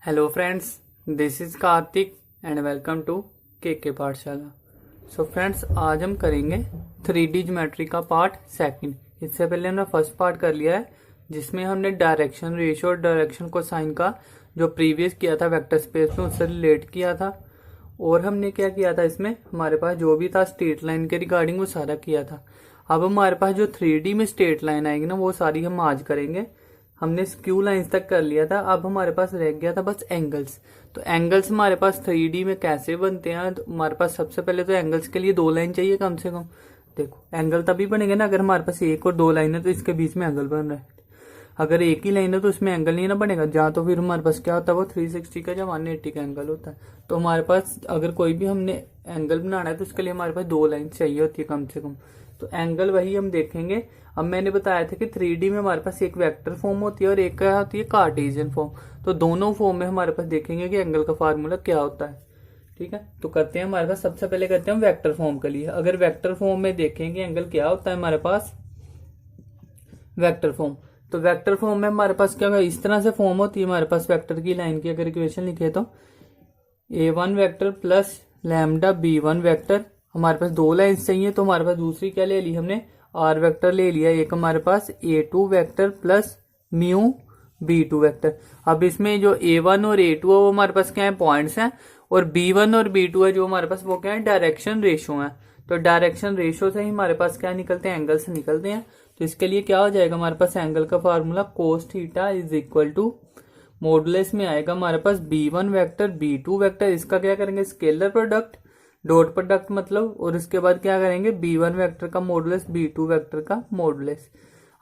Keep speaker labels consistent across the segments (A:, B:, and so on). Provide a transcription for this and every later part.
A: Hello friends, this is Kartik and welcome to K Pathshala. So friends, आज हम करेंगे 3D geometry का पार्ट सेकंड। इससे पहले हमने फर्स्ट पार्ट कर लिया है जिसमें हमने डायरेक्शन रेशियो और डायरेक्शन कोसाइन का जो प्रीवियस किया था वेक्टर स्पेस में उससे रिलेट किया था। और हमने क्या किया था, इसमें हमारे पास जो भी था स्ट्रेट लाइन के रिगार्डिंग वो सारा किया था। अब हमारे पास जो 3D में स्ट्रेट लाइन आएगी ना वो सारी हम आज करेंगे। हमने स्क्यू लाइंस तक कर लिया था, अब हमारे पास रह गया था बस एंगल्स। तो एंगल्स हमारे पास 3D में कैसे बनते हैं, तो हमारे पास सबसे पहले तो एंगल्स के लिए दो लाइन चाहिए कम से कम। देखो, एंगल तभी बनेंगे ना अगर हमारे पास एक और दो लाइन है तो इसके बीच में एंगल बन रहा है। अगर एक ही लाइन है तो उसमें एंगल नहीं ना बनेगा, जहाँ तो फिर हमारे पास क्या होता है वो 360 का या 180 का एंगल होता है। तो हमारे पास अगर कोई भी हमने एंगल बनाना है तो उसके लिए हमारे पास दो लाइन चाहिए होती है कम से कम। तो एंगल वही हम देखेंगे। अब मैंने बताया था कि 3D में हमारे पास एक वेक्टर फॉर्म होती है और एक क्या होती है, कार्टेशियन फॉर्म। तो दोनों फॉर्म में हमारे पास देखेंगे कि एंगल का फार्मूला क्या होता है। ठीक है, तो करते हैं हमारे पास सबसे पहले करते हैं वेक्टर फॉर्म के लिए। अगर वेक्टर फॉर्म में देखेंगे एंगल क्या होता है हमारे पास, वेक्टर फॉर्म। तो वेक्टर फॉर्म में हमारे पास क्या होगा, इस तरह से फॉर्म होती है हमारे पास वेक्टर की लाइन की। अगर इक्वेशन लिखे तो a1 vector plus lambda b1 vector. हमारे पास दो लाइन्स चाहिए तो हमारे पास दूसरी क्या ले ली हमने, आर वेक्टर ले लिया। एक हमारे पास a2 vector plus mu b2 vector. अब इसमें जो a1 और a2 है वो हमारे पास क्या है, पॉइंट्स हैं। और b1 और b2 है जो हमारे पास वो क्या है, डायरेक्शन रेशियो है। तो डायरेक्शन रेशियो से ही हमारे पास क्या निकलते हैं, एंगल से निकलते हैं। तो इसके लिए क्या हो जाएगा हमारे पास, एंगल का formula cos theta is equal to modulus में आएगा हमारे पास b1 वेक्टर b2 वेक्टर। इसका क्या करेंगे, स्केलर प्रोडक्ट, डॉट प्रोडक्ट मतलब। और इसके बाद क्या करेंगे, b1 वेक्टर का मॉडुलस b2 वेक्टर का मॉडुलस।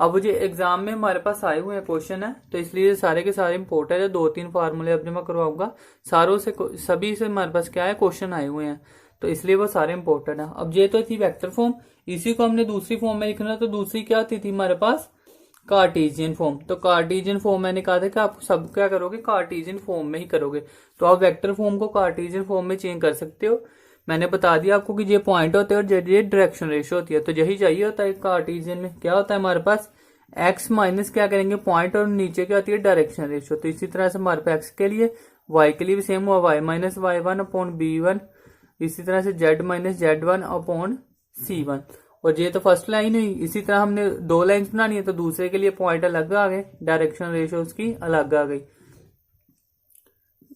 A: अब मुझे एग्जाम में हमारे पास आए हुए हैं क्वेश्चन है तो इसलिए सारे के सारे इंपॉर्टेंट है। दो तीन फार्मूले अब मैं करवाऊंगा, सारों से सभी से हमारे पास क्या है, क्वेश्चन आए हुए हैं तो इसलिए वो सारे इंपॉर्टेंट है। अब ये तो थी वेक्टर फॉर्म, इसी को हमने दूसरी फॉर्म में लिखना। तो दूसरी क्या थी हमारे पास, कार्टेशियन फॉर्म। तो कार्टेशियन फॉर्म मैंने कहा था कि आप सब क्या करोगे, कार्टेशियन फॉर्म में ही करोगे। तो आप वेक्टर फॉर्म को कार्टेशियन फॉर्म में चेंज कर सकते हो। मैंने बता दिया आपको कि ये पॉइंट होते हैं और ये डायरेक्शन रेशियो होती है। तो यही चाहिए होता है कार्टेशियन में। क्या होता है हमारे पास, एक्स माइनस क्या करेंगे पॉइंट और नीचे क्या होती है, डायरेक्शन रेशियो। तो इसी तरह से हमारे पास एक्स के लिए, वाई के लिए भी सेम हुआ, Y minus Y one upon B one. इसी तरह से Z minus Z one upon C one. और ये तो फर्स्ट लाइन हुई। इसी तरह हमने दो लाइंस बनानी है तो दूसरे के लिए पॉइंट अलग आ गए, डायरेक्शन रेशियो उसकी अलग आ गई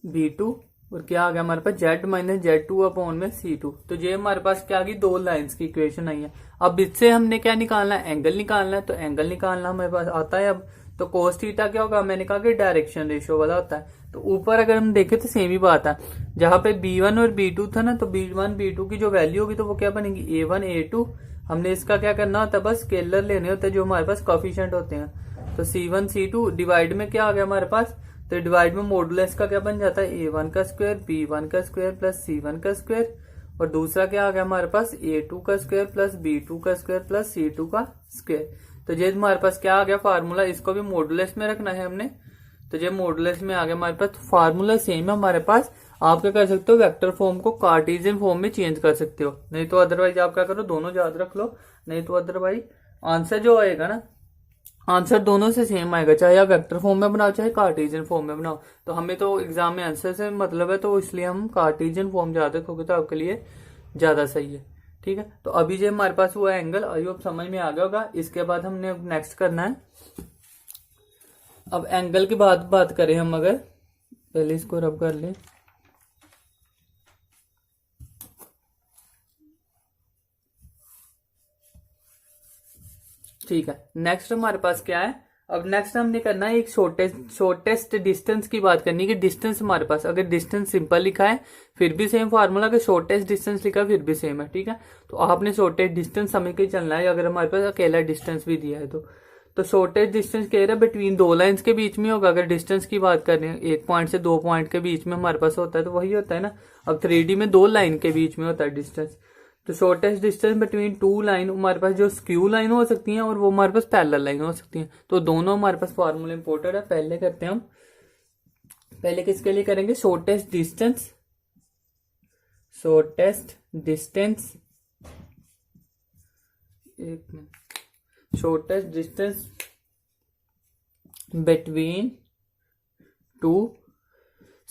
A: b2। और क्या आ गया हमारे पास, Z minus Z two upon में c2। तो ये हमारे पास क्या आ गई, दो लाइंस की इक्वेशन आई है। अब इससे हमने क्या निकालना है, एंगल निकालना है। तो एंगल निकालना हमारे पास आता है। अब तो कोस थीटा क्या होगा, मैंने कहा कि डायरेक्शन रेशियो वाला होता है। तो ऊपर अगर हम देखें तो सेम ही बात है। जहां पे b1 और b2 था ना, तो b1 b2 की जो वैल्यू होगी तो वो क्या बनेगी, a1 a2। हमने इसका क्या करना होता है, बस स्केलर लेने होते हैं जो हमारे पास कोफिशिएंट होते हैं। तो c1 c2 डिवाइड में क्या आ गया हमारे पास, तो डिवाइड में मॉडुलस का क्या बन जाता है, a1 का स्क्वायर b1 का स्क्वायर प्लस c1 का स्क्वायर। और दूसरा क्या आ गया हमारे पास, a2 का स्क्वायर प्लस b2 का स्क्वायर प्लस c2 का स्क्वायर। तो ये हमारे पास क्या आ गया फार्मूला, इसको भी मॉडुलस में रखना है हमने। तो ये मॉडुलस में आ गया हमारे पास, फार्मूला सेम है हमारे पास। आप क्या कर सकते हो, वेक्टर फॉर्म को कार्टेशियन फॉर्म में चेंज कर सकते हो। नहीं तो अदरवाइज आप क्या करो, दोनों याद रख लो। नहीं तो अदरवाइज आंसर जो आएगा ना, आंसर दोनों से सेम आएगा, चाहे आप वेक्टर फॉर्म में बनाओ चाहे कार्टेशियन फॉर्म में बनाओ। तो हमें तो एग्जाम में आंसर से मतलब है, तो इसलिए हम कार्टेशियन फॉर्म ज्यादा रखोगे तो आपके लिए ज्यादा सही है। ठीक है, तो अभी जो हमारे पास हुआ एंगल, आई होप समझ में आ गया होगा। इसके बाद हमने नेक्स्ट करना है, अब एंगल की बात करें हम, अगर पहले इसको रब कर ले। ठीक है, नेक्स्ट हमारे पास क्या है, अब नेक्स्ट हमने करना है एक शॉर्टेस्ट डिस्टेंस की बात करनी है कि डिस्टेंस हमारे पास, अगर डिस्टेंस सिंपल लिखा है फिर भी सेम फार्मूला, अगर शॉर्टेस्ट डिस्टेंस लिखा है फिर भी सेम है। ठीक है, तो आपने शॉर्टेस्ट डिस्टेंस समझ के चलना है। अगर हमारे पास अकेला डिस्टेंस भी दिया है तो शॉर्टेस्ट डिस्टेंस कह रहा है बिटवीन दो लाइंस के बीच में होगा। अगर डिस्टेंस की बात करें, एक पॉइंट से दो पॉइंट के बीच में हमारे पास होता है तो वही होता है ना। अब 3D में दो लाइन के बीच में होता है डिस्टेंस। तो shortest distance between to line हमारे पास जो स्क्यू लाइन हो सकती हैं और वो हमारे पास पैरेलल लाइन हो सकती हैं। तो दोनों हमारे पास फॉर्मूला इंपोर्टेंट है। पहले करते हैं हम, पहले किसके लिए करेंगे, शॉर्टेस्ट डिस्टेंस। शॉर्टेस्ट डिस्टेंस, एक minute, shortest distance between to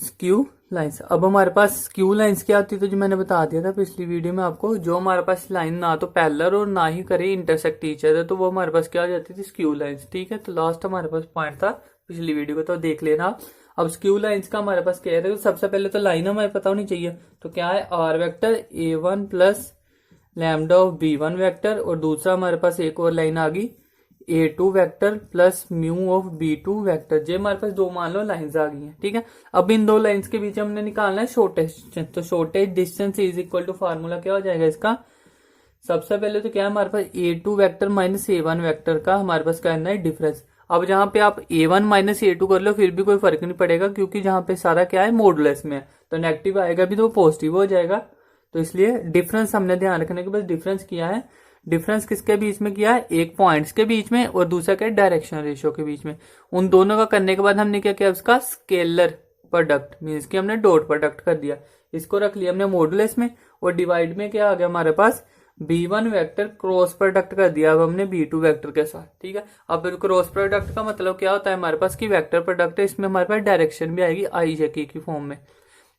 A: skew lines. अब हमारे पास स्क्यू लाइंस क्या होती है, तो जो मैंने बता दिया था पिछली वीडियो में आपको, जो हमारे पास लाइन ना तो पैरेलल और ना ही करे इंटरसेक्ट ईच अदर, तो वो हमारे पास क्या हो जाती थी, स्क्यू लाइंस। ठीक है, तो लास्ट हमारे पास पॉइंट था पिछली वीडियो को, तो देख लेना। अब स्क्यू लाइंस का हमारे पास क्या है, तो सबसे पहले तो लाइन हमें पता होनी चाहिए, तो क्या है, R vector A1 plus lambda of B1 vector, और दूसरा हमारे पास एक और लाइन आ गई A2 vector plus mu of B2 vector. जे हमारे पास दो मान लो लाइंस आ गई हैं। ठीक है, अब इन दो लाइंस के बीच हमने निकालना है शॉर्टेस्ट डिस्टेंस, तो shortest distance is equal to formula क्या हो जाएगा इसका, सबसे पहले तो क्या है हमारे पास A2 vector minus A1 vector का हमारे पास करना है डिफरेंस। अब जहां पे आप A1 माइनस A2 कर लो फिर भी कोई फर्क नहीं पड़ेगा, क्योंकि जहां पे सारा क्या है मॉडुलस में है, तो नेगेटिव आएगा भी तो पॉजिटिव हो जाएगा। तो इसलिए डिफरेंस हमने ध्यान रखने के बाद डिफरेंस किया है। डिफरेंस किसके बीच में किया है, एक पॉइंट्स के बीच में और दूसरा क्या है डायरेक्शन रेशियो के बीच में। उन दोनों का करने के बाद हमने क्या किया, उसका स्केलर प्रोडक्ट मीन्स कि हमने डॉट प्रोडक्ट कर दिया, इसको रख लिया हमने मॉडुलस में, और डिवाइड में क्या आ गया हमारे पास B1 वेक्टर क्रॉस प्रोडक्ट कर दिया अब हमने B2 वेक्टर के साथ। ठीक है, अब क्रॉस प्रोडक्ट का मतलब क्या होता है हमारे पास की वेक्टर प्रोडक्ट है, इसमें हमारे पास डायरेक्शन भी आएगी आई जे की फॉर्म में।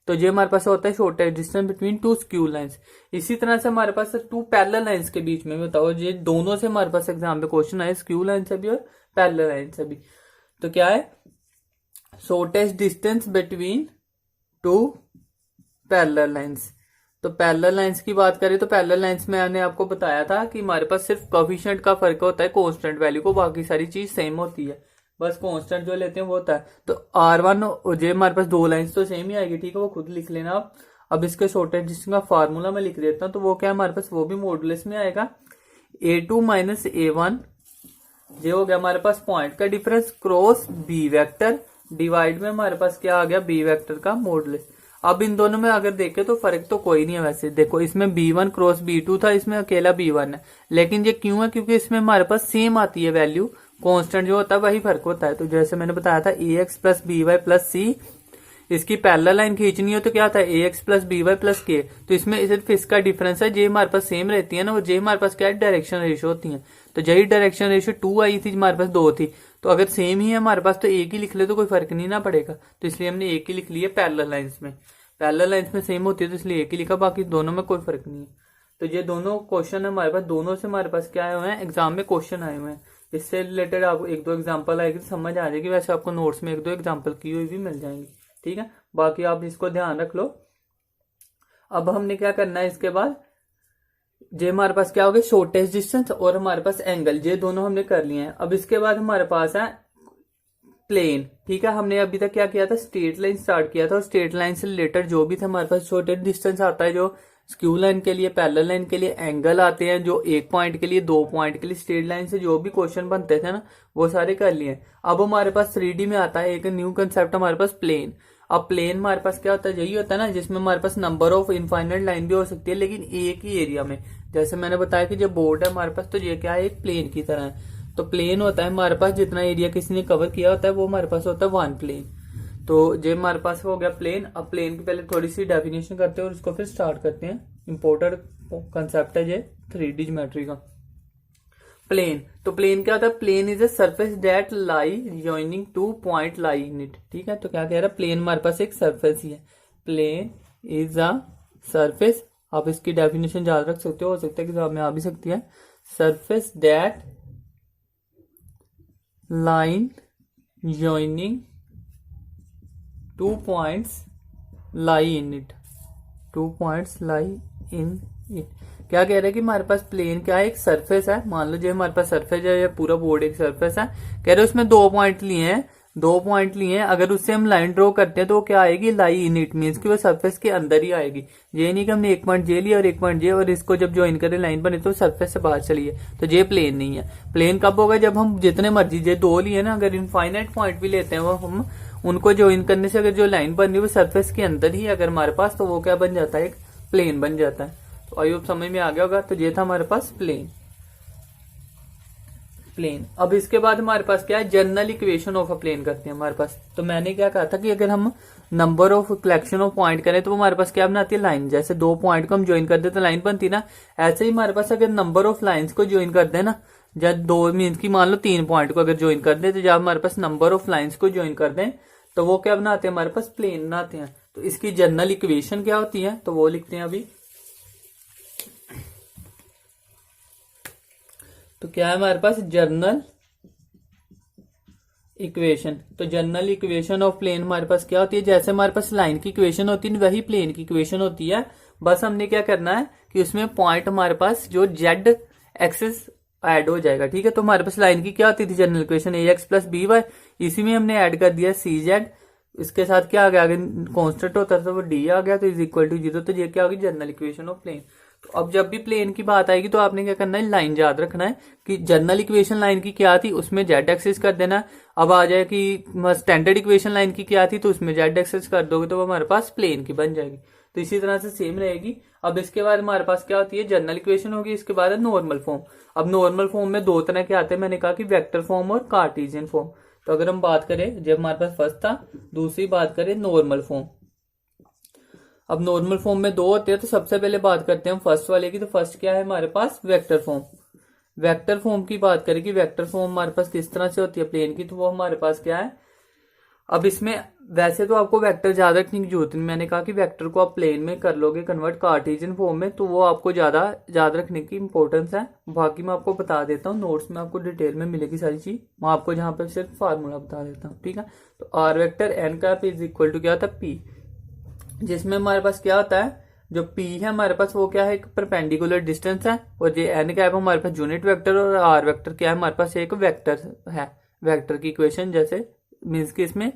A: तो ये हमारे पास होता है shortest distance between to skew lines. इसी तरह से हमारे पास टू पैरेलल लाइंस के बीच में बताओ, ये दोनों से हमारे पास एग्जाम में क्वेश्चन आए, स्क्यू लाइन से भी और पैरेलल लाइन से भी। तो क्या है, shortest distance between two parallel lines. तो पैरेलल लाइंस की बात करें तो पैरेलल लाइंस में मैंने आपको बताया था कि हमारे पास सिर्फ कोफिशिएंट का फर्क होता है कांस्टेंट वैल्यू को, बाकी सारी चीज सेम होती है, बस कांस्टेंट जो लेते हैं वो होता है। तो R1 और जे हमारे पास दो लाइंस तो सेम ही आएगी। ठीक है, वो खुद लिख लेना आप। अब इसके शॉर्टेस्ट डिस्टेंस का फार्मूला मैं लिख देता हूँ, तो वो क्या है हमारे पास, वो भी मॉडुलस में आएगा A2 माइनस A1, ये हो गया हमारे पास पॉइंट का difference cross B vector, divide में हमारे पास क्या आ गया B वेक्टर का मॉडुलस। अब इन दोनों में अगर देखें तो फर्क तो कोई नहीं है वैसे, देखो इसमें B1 क्रॉस B2 था, इसमें अकेला B1 है, लेकिन ये क्यों है, क्योंकि इसमें हमारे पास सेम आती है वैल्यू, कांस्टेंट जो होता है वही फर्क होता है। तो जैसे मैंने बताया था AX plus BY plus C, इसकी पैरेलल लाइन खींचनी हो तो क्या आता है AX plus BY plus K, तो इसमें सिर्फ इसका डिफरेंस है, जे हमारे पास सेम रहती है ना, वो जे हमारे पास क्या है डायरेक्शन रेशियो होती है। तो यही डायरेक्शन रेशियो 2 आई थी, हमारे पास 2 थी, तो अगर सेम ही है हमारे पास तो एक ही लिख ले तो कोई फर्क नहीं ना पड़ेगा, तो इसलिए हमने एक ही लिख लिया पैरेलल लाइंस में। पैरेलल लाइंस में सेम होती है तो इसलिए एक ही लिखा, बाकी दोनों में कोई फर्क नहीं है। तो ये दोनों क्वेश्चन है हमारे पास, दोनों से हमारे पास क्या आए हुए हैं, एग्जाम में क्वेश्चन आए हुए हैं। इससे रिलेटेड आपको एक दो एग्जांपल आएगी तो समझ आ जाएगी, वैसे आपको नोट्स में एक दो एग्जांपल की हुई भी मिल जाएंगी। ठीक है, बाकी आप इसको ध्यान रख लो। अब हमने क्या करना है इसके बाद, जे हमारे पास क्या हो गया शॉर्टेस्ट डिस्टेंस और हमारे पास एंगल, ये दोनों हमने कर लिए हैं। अब इसके बाद हमारे पास है प्लेन। ठीक है, हमने अभी तक क्या किया था, स्ट्रेट लाइन स्टार्ट किया था, और स्ट्रेट लाइन से रिलेटेड जो भी था हमारे पास शॉर्टेस्ट डिस्टेंस आता है, जो स्क्यू लाइन के लिए, पैरेलल लाइन के लिए एंगल आते हैं, जो एक पॉइंट के लिए, दो पॉइंट के लिए, स्ट्रेट लाइन से जो भी क्वेश्चन बनते थे ना वो सारे कर लिए। अब हमारे पास 3D में आता है एक न्यू कंसेप्ट हमारे पास प्लेन। अब प्लेन हमारे पास क्या होता है, यही होता है ना जिसमें हमारे पास नंबर ऑफ इनफाइनाइट लाइन भी हो सकती है, लेकिन एक ही एरिया में। जैसे मैंने बताया कि जो बोर्ड है हमारे पास, तो ये क्या है एक प्लेन की तरह है। तो प्लेन होता है हमारे पास, जितना एरिया किसी ने कवर किया होता है वो हमारे पास होता है वन प्लेन। तो जो हमारे पास हो गया प्लेन। अब प्लेन की पहले थोड़ी सी डेफिनेशन करते हैं और उसको फिर स्टार्ट करते हैं। इंपोर्टेंट कंसेप्ट है ये 3D ज्योमेट्री का। प्लेन, तो प्लेन क्या होता है, plane is a surface that lie joining two point lie in it. ठीक है, तो क्या कह रहा है, प्लेन हमारे पास एक सरफेस ही है। प्लेन इज अ सरफेस, आप इसकी डेफिनेशन याद रख सकते हो सकता है कि जवाब में आ भी सकती है। Surface that line joining two points lie in it, two points lie in it. क्या कह रहे हैं कि हमारे पास प्लेन क्या है, एक सरफेस है। मान लो जो हमारे पास सरफेस है, या पूरा बोर्ड एक सरफेस है। कह रहे उसमें दो पॉइंट लिए हैं, दो पॉइंट लिए हैं, अगर उससे हम लाइन ड्रॉ करते हैं तो क्या आएगी, लाई इन इट, मीन्स कि वो सरफेस के अंदर ही आएगी। ये नहीं कि हमने एक पॉइंट जे लिया और एक पॉइंट जे, और इसको जब ज्वाइन करें लाइन बने तो सरफेस से बाहर चलिए, तो ये प्लेन नहीं है। प्लेन कब होगा, जब हम जितने मर्जी जे दो लिए ना, अगर इनफाइनाइट पॉइंट भी लेते हैं वो हम उनको ज्वाइन करने से अगर जो लाइन बन रही है वो सरफेस के अंदर ही अगर हमारे पास, तो वो क्या बन जाता है, एक प्लेन बन जाता है। तो आई होप समझ में आ गया होगा। तो ये था हमारे पास प्लेन। प्लेन। अब इसके बाद हमारे पास क्या है, general equation of a plane करते हैं हमारे पास। तो मैंने क्या कहा था कि अगर हम number of collection of point करें तो हमारे पास क्या बनाती है, लाइन। जैसे दो पॉइंट को हम ज्वाइन कर दे तो लाइन बनती ना, ऐसे ही हमारे पास अगर नंबर ऑफ लाइंस को ज्वाइन कर दे ना, जब दो मीन्स की मान लो 3 पॉइंट को अगर ज्वाइन कर दे, तो जब हमारे पास नंबर ऑफ लाइंस को ज्वाइन कर दें तो वो क्या बनाते हैं, हमारे पास प्लेन बनाते हैं। तो इसकी जनरल इक्वेशन क्या होती है, तो वो लिखते हैं अभी। तो क्या है हमारे पास जनरल इक्वेशन। तो जनरल इक्वेशन ऑफ प्लेन हमारे पास क्या होती है, जैसे हमारे पास लाइन की इक्वेशन होती है वही प्लेन की इक्वेशन होती है। बस हमने क्या करना है कि उसमें पॉइंट हमारे पास जो जेड एक्सिस ऐड हो जाएगा, ठीक है। तो हमारे पास लाइन की क्या होती थी जनरल इक्वेशन, ए एक्स प्लस बी वाई, इसी में हमने ऐड कर दिया सी जेड, इसके साथ क्या आ गया, आगे कॉन्स्टेंट होता था तो वो डी आ गया, तो इज इक्वल टू 0। तो ये क्या होगी, जनरल इक्वेशन ऑफ प्लेन। तो अब जब भी प्लेन की बात आएगी तो आपने क्या करना है, लाइन याद रखना है कि जनरल इक्वेशन लाइन की क्या थी, उसमें जेड एक्सिस कर देना। अब आ जाए कि स्टैंडर्ड इक्वेशन लाइन की क्या थी, तो उसमें जेड एक्सिस कर दोगे तो वो हमारे पास प्लेन की बन जाएगी। तो इसी तरह से सेम रहेगी। अब इसके बाद हमारे पास क्या होती है, जनरल इक्वेशन होगी, इसके बाद है नॉर्मल फॉर्म। अब नॉर्मल फॉर्म में दो तरह के आते हैं, मैंने कहा कि वेक्टर फॉर्म और कार्टेशियन फॉर्म। तो अगर हम बात करें, जब हमारे पास फर्स्ट था, दूसरी बात करें नॉर्मल फॉर्म। अब नॉर्मल फॉर्म में दो होते हैं, तो सबसे पहले बात करते हैं हम फर्स्ट वाले की। तो फर्स्ट क्या है हमारे पास, वेक्टर फॉर्म। वेक्टर फॉर्म की बात करें कि वेक्टर फॉर्म हमारे पास किस तरह से होती है प्लेन की, तो वो हमारे पास क्या है। अब इसमें वैसे तो आपको वेक्टर ज्यादा रखने की जरूरत नहीं, मैंने कहा कि वेक्टर को आप प्लेन में कर लोगे कन्वर्ट कार्टेशियन फॉर्म में, तो वो आपको ज्यादा याद रखने की इंपॉर्टेंस है। बाकी मैं आपको बता देता हूँ, नोट्स में आपको डिटेल में मिलेगी सारी चीज, मैं आपको जहां पे सिर्फ फार्मूला बता देता हूँ, ठीक है। तो R vector N cap is equal to क्या होता है, पी, जिसमें हमारे पास क्या होता है, जो पी है हमारे पास वो क्या है, एक परपेंडिकुलर डिस्टेंस है, और ये एन कैप हमारे पास यूनिट वेक्टर, और आर वेक्टर क्या है हमारे पास, एक वेक्टर है। वेक्टर की इक्वेशन जैसे मीन्स कि इसमें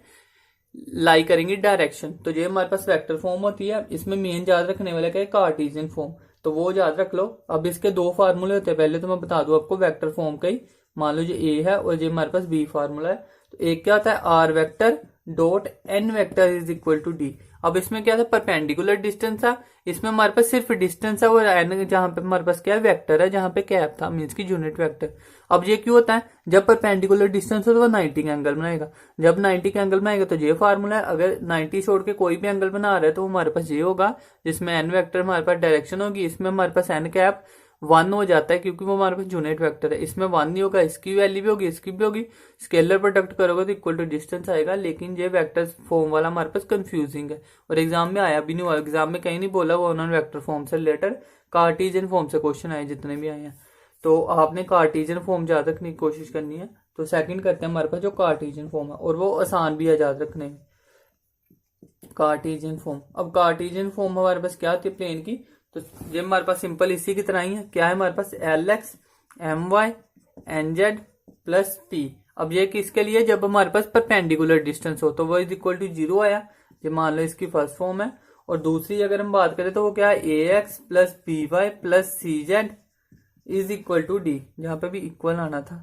A: लाई करेंगे डायरेक्शन। तो ये हमारे पास वेक्टर फॉर्म होती है। इसमें मेन याद रखने वाला क्या है, कार्टेशियन फॉर्म, तो वो याद रख लो। अब इसके दो फार्मूले होते हैं, पहले तो मैं बता दूं आपको वेक्टर फॉर्म का ही। मान लो ये ए है और ये हमारे पास बी फार्मूला है। तो एक क्या होता है, R vector dot N vector is equal to D. अब इसमें क्या था, परपेंडिकुलर डिस्टेंस था, इसमें हमारे पास सिर्फ डिस्टेंस है, और एन जहां पे हमारे पास क्या है, वेक्टर है, जहां पे कैप था मीन्स की यूनिट वेक्टर। अब ये क्यों होता है, जब परपेंडिकुलर डिस्टेंस हो तो वो 90 का एंगल बनाएगा। जब 90 का एंगल बनाएगा तो ये फार्मूला है। अगर 90 छोड़ के कोई भी एंगल बना रहा है तो हमारे पास ये होगा, जिसमें एन वेक्टर हमारे पास डायरेक्शन होगी, इसमें हमारे पास एन कैप 1 हो जाता है क्योंकि वो हमारे पास यूनिट वेक्टर है। इसमें 1 नहीं होगा, इसकी वैल्यू भी होगी, इसकी भी होगी। स्केलर प्रोडक्ट करोगे तो इक्वल टू डिस्टेंस आएगा। लेकिन ये वेक्टर फॉर्म वाला हमारे पास कंफ्यूजिंग है और एग्जाम में आया भी नहीं हुआ, एग्जाम में कहीं नहीं बोला वो उन्होंने वेक्टर फॉर्म से रिलेटेड, कार्टेशियन फॉर्म से क्वेश्चन आए जितने भी आए हैं। तो आपने कार्टेशियन फॉर्म याद रखने की कोशिश करनी है। तो सेकंड करते हैं हमारे पास जो कार्टेशियन फॉर्म है, और वो आसान भी है याद रखने में, कार्टेशियन फॉर्म। अब कार्टेशियन फॉर्म हमारे पास क्या होती है प्लेन की, तो ये हमारे पास सिंपल इसी की तरह ही है। क्या है हमारे पास, L X M Y N Z plus P. अब ये किसके लिए, जब हमारे पास परपेंडिकुलर डिस्टेंस हो, तो वो इज इक्वल टू 0 आया। ये मान लो इसकी फर्स्ट फॉर्म है। और दूसरी अगर हम बात करें तो वो क्या है, A X plus B Y plus C Z is equal to D. जहां पे भी इक्वल आना था,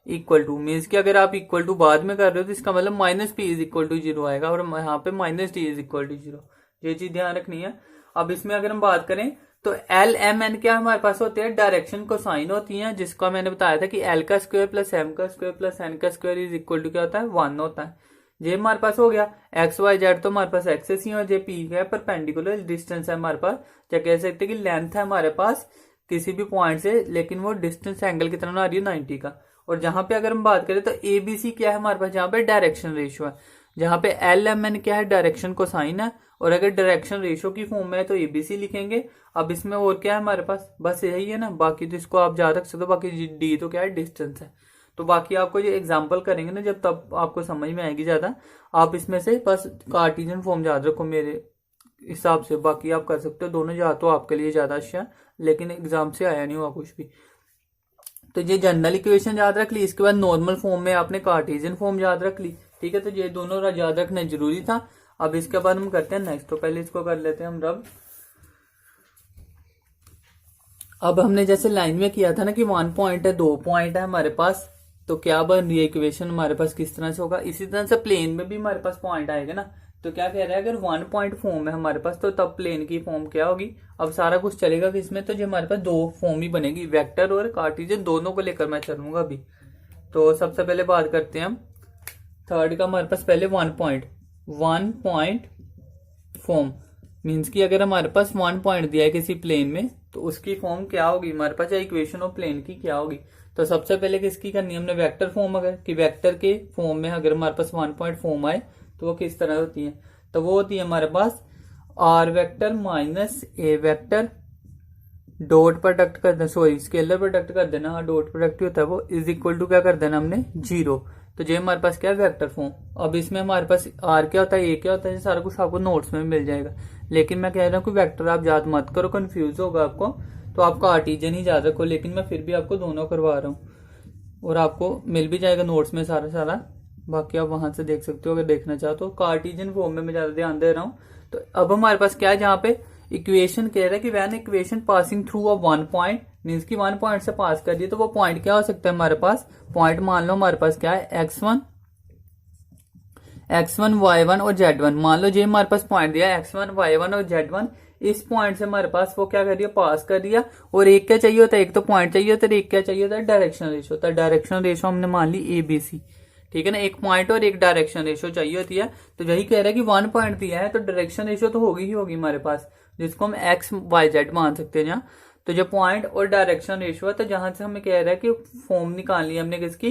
A: इक्वल टू मीन्स कि अगर आप इक्वल टू बाद में कर रहे हो तो इसका मतलब minus P is equal to 0 आएगा, और यहाँ पे minus D is equal to 0। ये चीज ध्यान रखनी है। अब इसमें अगर हम बात करें तो एल एम एन क्या हमारे पास होते हैं, डायरेक्शन को साइन होती हैं, जिसका मैंने बताया था कि एल का स्क्वायर प्लस एम का स्क्वायर प्लस एन का स्क्वायर इज इक्वल टू क्या होता है, 1 होता है। ये हमारे पास हो गया एक्स वाई जेड, तो हमारे पास एक्सेस ही है, जे पी का परपेंडिकुलर डिस्टेंस है हमारे पास, या कह सकते हैं कि लेंथ है हमारे पास किसी भी पॉइंट से, लेकिन वो डिस्टेंस एंगल कितना आ रही है 90 का। और जहां पे अगर हम बात करें तो एबीसी क्या है हमारे पास, जहां पे डायरेक्शन रेशियो है, जहां पे एल एम एन क्या है, डायरेक्शन को साइन है, और अगर डायरेक्शन रेशियो की फॉर्म में है तो एबीसी लिखेंगे। अब इसमें और क्या है हमारे पास, बस यही है ना, बाकी तो इसको आप याद रख सकते हो। बाकी डी तो क्या है, डिस्टेंस है। तो बाकी आपको जो एग्जाम्पल करेंगे ना जब, तब आपको समझ में आएगी ज्यादा। आप इसमें से बस कार्टेशियन फॉर्म याद रखो मेरे हिसाब से, बाकी आप कर सकते हो दोनों, या तो आपके लिए ज्यादा अच्छा, लेकिन एग्जाम से आया नहीं हुआ कुछ भी। तो ये जनरल इक्वेशन याद रख ली। इसके बाद नॉर्मल फॉर्म में आपने कार्टेशियन फॉर्म याद रख ली, ठीक है। तो ये दोनों याद रखना जरूरी था। अब इसके बाद हम करते हैं नेक्स्ट। तो पहले इसको कर लेते हैं हम रब। अब हमने जैसे लाइन में किया था ना कि 1 पॉइंट है, 2 पॉइंट है हमारे पास, तो क्या बन रही है इक्वेशन हमारे पास किस तरह से होगा, इसी तरह से प्लेन में भी हमारे पास पॉइंट आएगा ना। तो क्या कह रहा है, अगर 1 पॉइंट फॉर्म है हमारे पास तो तब प्लेन की फॉर्म क्या होगी। अब सारा कुछ चलेगा कि इसमें तो जो हमारे पास 2 फॉर्म ही बनेगी, वेक्टर और कार्टेशियन, दोनों को लेकर मैं चलूंगा अभी। तो सबसे पहले बात करते हैं हम थर्ड का। हमारे पास पहले 1 पॉइंट फॉर्म मीन्स कि अगर हमारे पास 1 पॉइंट दिया है किसी प्लेन में तो उसकी फॉर्म क्या होगी हमारे पास, या इक्वेशन ऑफ प्लेन की क्या होगी। तो सबसे पहले किसकी करनी है हमने, वेक्टर फॉर्म। अगर कि वेक्टर के फॉर्म में अगर हमारे पास 1 पॉइंट फॉर्म आए तो वो किस तरह होती है, तो वो होती है हमारे पास R vector minus A vector dot product कर देना, सॉरी स्केलर प्रोडक्ट कर देना, हाँ डॉट प्रोडक्ट होता है वो, इज इक्वल टू क्या कर देना हमने 0। तो ये हमारे पास क्या है वेक्टर फॉर्म। अब इसमें हमारे पास आर क्या होता है, ए क्या होता है, सारा कुछ आपको नोट्स में मिल जाएगा। लेकिन मैं कह रहा हूँ कि वेक्टर आप याद मत करो, कंफ्यूज होगा आपको, तो आप कार्टेशियन ही याद रखो। लेकिन मैं फिर भी आपको दोनों करवा रहा हूँ और आपको मिल भी जाएगा नोट्स में सारा सारा, बाकी आप वहां से देख सकते हो अगर देखना चाहो तो। कार्टेशियन फॉर्म में मैं ज्यादा ध्यान दे रहा हूँ। तो अब हमारे पास क्या है, जहाँ पे इक्वेशन कह रहा है कि when equation passing through a one point, means की वन पॉइंट से पास कर दिए, तो वो पॉइंट क्या हो सकता है हमारे पास, पॉइंट मान लो हमारे पास क्या है x1 y1 और z1। मान लो जो हमारे पास पॉइंट दिया है x1 y1 और z1, इस पॉइंट से हमारे पास वो क्या कर दिया, पास कर दिया। और एक क्या चाहिए होता है, एक तो पॉइंट चाहिए होता है, एक क्या चाहिए होता है, डायरेक्शन रेशो। तो डायरेक्शन रेशो हमने मान ली ABC, ठीक है ना, एक पॉइंट और एक डायरेक्शन रेशो चाहिए होती है। तो यही कह रहा है कि वन पॉइंट दिया है तो डायरेक्शन रेशो तो होगी ही होगी हमारे पास, जिसको हम XYZ मान सकते हैं जहाँ। तो जो पॉइंट और डायरेक्शन रेशो है, तो जहां से हमें कह रहा है कि फॉर्म निकालनी है हमने किसकी,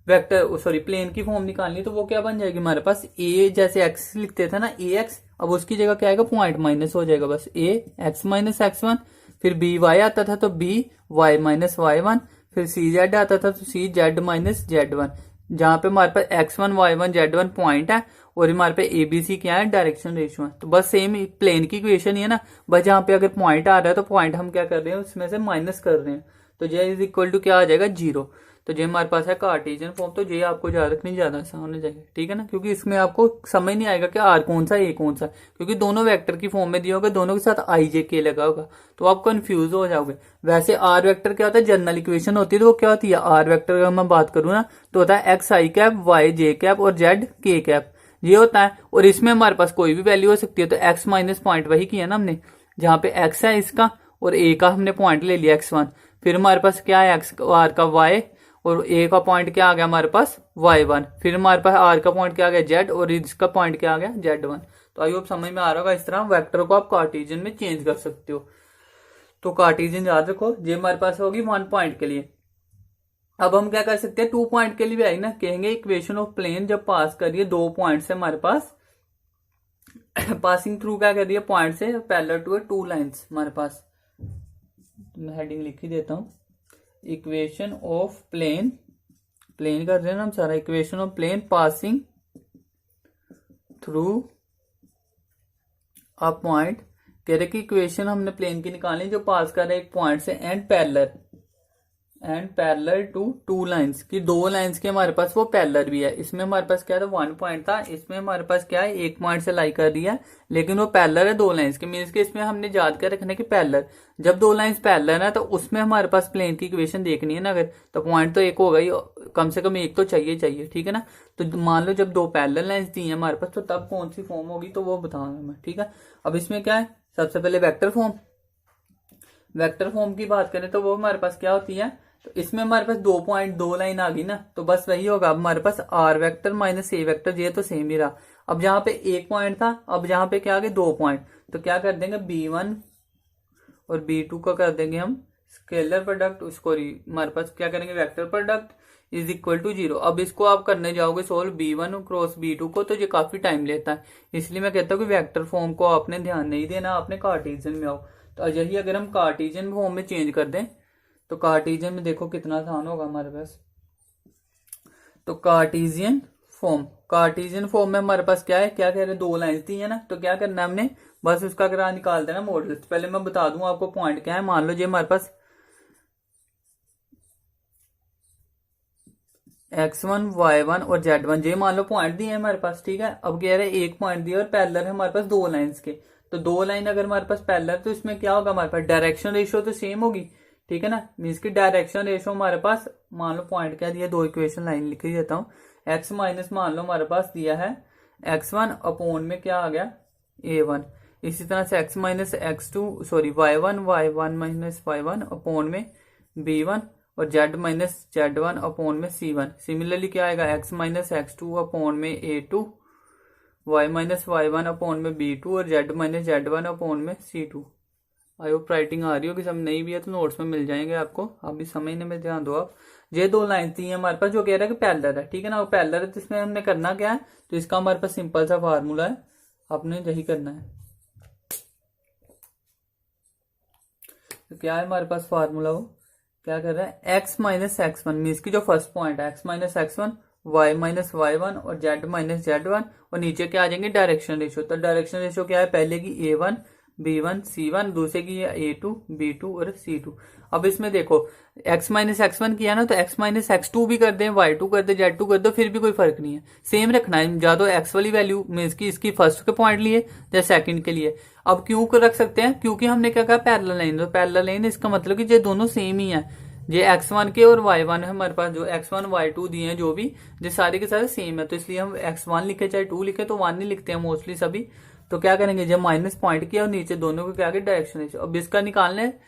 A: वेक्टर सॉरी प्लेन की फॉर्म निकालनी, तो वो क्या बन जाएगी हमारे पास, ए जैसे एक्स लिखते थे ना AX, अब उसकी जगह क्या आएगा, पॉइंट माइनस हो जाएगा बस, AX माइनस X1। फिर BY आता था तो BY माइनस Y1, फिर CZ आता था तो CZ माइनस Z1। जहां पे हमारे पास X1 Y1 Z1 पॉइंट है और हमारे पे ABC क्या है, डायरेक्शन रेशो है। तो बस सेम प्लेन की इक्वेशन ही है ना, बस जहां पे अगर पॉइंट आ रहा है तो पॉइंट हम क्या कर रहे हैं, उसमें से माइनस कर रहे हैं। तो जे इज इक्वल टू क्या आ जाएगा 0। तो ये हमारे पास है कार्टेशियन फॉर्म। तो ये आपको याद रखनी ज्यादा आसान हो जाएगा, ठीक है ना, क्योंकि इसमें आपको समझ नहीं आएगा कि आर कौन सा ए कौन सा, क्योंकि दोनों वेक्टर की फॉर्म में दिया होगा, दोनों के साथ IJK लगा होगा, तो आप कंफ्यूज हो जाओगे। वैसे आर वेक्टर क्या होता है, जनरल इक्वेशन होती है, तो वो क्या होती है, आर वेक्टर अगर मैं बात करूँ ना तो होता है XI कैप YJ कैप और ZK कैप, ये होता है। और इसमें हमारे पास कोई भी वैल्यू हो सकती है। तो x माइनस पॉइंट वही किया ना हमने, जहां पे x है इसका और a का हमने पॉइंट ले लिया x1। फिर हमारे पास क्या है, x r का y और a का पॉइंट क्या आ गया हमारे पास y1। फिर हमारे पास r का पॉइंट क्या आ गया z और इसका पॉइंट क्या आ गया z1। तो आई होप समझ में आ रहा होगा। इस तरह वेक्टर को आप कार्टेशियन में चेंज कर सकते हो। तो कार्टेशियन याद रखो, ये हमारे पास होगी 1 पॉइंट के लिए। अब हम क्या कर सकते हैं, 2 पॉइंट के लिए भी आई ना, कहेंगे इक्वेशन ऑफ प्लेन जब पास करिए 2 पॉइंट से हमारे पास पासिंग थ्रू क्या कर रही है, पॉइंट से पैरेलल टू 2 लाइंस हमारे पास। मैं हेडिंग लिख ही देता हूं, इक्वेशन ऑफ प्लेन, प्लेन कर रहे हैं ना हम सारा, equation of plane passing through a point. कह रहे कि इक्वेशन हमने प्लेन की निकालनी जो पास कर रहे एक पॉइंट से एंड पैरेलल टू 2 लाइंस की, 2 लाइंस के हमारे पास वो पैरेलल भी है। इसमें हमारे पास क्या था, 1 पॉइंट था, इसमें हमारे पास क्या है, 1 पॉइंट से लाई कर दिया, लेकिन वो पैरेलल है 2 लाइंस के। मीन्स के इसमें हमने याद कर रखना कि पैरेलल, जब 2 लाइंस पैरेलल है तो उसमें हमारे पास प्लेन की इक्वेशन देखनी है ना, अगर तो पॉइंट तो एक होगा ही, कम से कम एक तो चाहिए, ठीक है ना। तो मान लो जब 2 पैरेलल लाइंस दी है हमारे पास, तो तब कौन सी फॉर्म होगी, तो वो बताऊंगा मैं, ठीक है। अब इसमें क्या है, सबसे पहले वेक्टर फॉर्म। वेक्टर फॉर्म की बात करें तो वो हमारे पास क्या होती है, तो इसमें हमारे पास 2 पॉइंट 2 लाइन आ गई ना, तो बस वही होगा। अब हमारे पास R vector minus A vector, ये तो सेम ही रहा। अब जहां पे 1 पॉइंट था, अब जहां पे क्या आ गए 2 पॉइंट, तो क्या कर देंगे, B1 और B2 का कर देंगे हम स्केलर प्रोडक्ट, उसको हमारे पास क्या करेंगे, vector product is equal to 0। अब इसको आप करने जाओगे सोल्व B1 क्रॉस B2 को, तो ये काफी टाइम लेता है। इसलिए मैं कहता हूँ कि वेक्टर फॉर्म को आपने ध्यान नहीं देना, आपने कार्टेशियन में आओ। तो यही अगर हम कार्टेशियन फॉर्म में चेंज कर दें तो कार्टेशियन में देखो कितना आसान होगा हमारे पास। तो कार्टेशियन फॉर्म में हमारे पास क्या है, क्या कह रहे हैं, 2 लाइंस थी है ना, तो क्या करना है हमने, बस उसका ग्राफ निकाल देना मॉडल। तो पहले मैं बता दूं आपको पॉइंट क्या है। मान लो ये हमारे पास x1 y1 और z1 ये मान लो पॉइंट दिए हमारे पास, ठीक है। अब कह रहे हैं 1 पॉइंट दिया और पैरेलल है हमारे पास 2 लाइंस के, तो 2 लाइन अगर हमारे पास पैरेलल, तो इसमें क्या होगा हमारे पास, डायरेक्शन रेशियो तो सेम होगी, ठीक है ना। मीन्स की डायरेक्शन रेशो हमारे पास, मान लो पॉइंट क्या दिया, 2 इक्वेशन लाइन लिख ही देता हूं। x माइनस मान लो हमारे पास दिया है x1 अपॉन में क्या आ गया a1। इसी तरह से x minus x2 sorry y1 minus y1 upon में b1 और z माइनस z1 अपॉन में c1। सिमिलरली क्या आएगा, x माइनस x2 अपॉन में a2, y minus y1 upon में b2 और z माइनस z1 अपॉन में c2। आई होप राइटिंग आ रही हो कि सब नहीं भी है तो नोट्स में मिल जाएंगे आपको, आप भी समझने में ध्यान दो आप। ये दो लाइन थी हमारे पास जो कह रहा है कि पैरेलल है, ठीक है ना, वो पैरेलल है तो इसमें हमने करना क्या है, तो इसका हमारे पास सिंपल सा फार्मूला है, आपने यही करना है। तो क्या है हमारे पास फार्मूला, वो क्या कर रहा है, x minus X one mean की जो फर्स्ट पॉइंट है x minus X one, Y minus Y one और z माइनस जेड वन, और नीचे क्या आ जाएंगे डायरेक्शन रेशियो। तो डायरेक्शन रेशियो क्या है, पहले की a1 b1 c1, दूसरे की है a2 b2 और c2। अब इसमें देखो x माइनस एक्स वन किया ना, तो x माइनस एक्स टू भी कर दे, y2 कर दे, z2 कर दो, फिर भी कोई फर्क नहीं है, सेम रखना है। या तो x वाली वैल्यू मीन्स की इसकी फर्स्ट के पॉइंट लिए या सेकंड के लिए। अब क्यों कर रख सकते हैं, क्योंकि हमने क्या कहा पैरेलल लाइन, तो पैरेलल लाइन इसका मतलब कि ये दोनों सेम ही है, ये x1 के और y1 है हमारे पास, जो x1 y2 दिए हैं जो भी, ये सारे के सारे सेम है, तो इसलिए हम x1 लिखे चाहे 2 लिखे तो 1 नहीं लिखते हैं मोस्टली सभी। तो क्या करेंगे, जब माइनस पॉइंट किया और नीचे दोनों को क्या आगे डायरेक्शन है। अब इसका निकालना है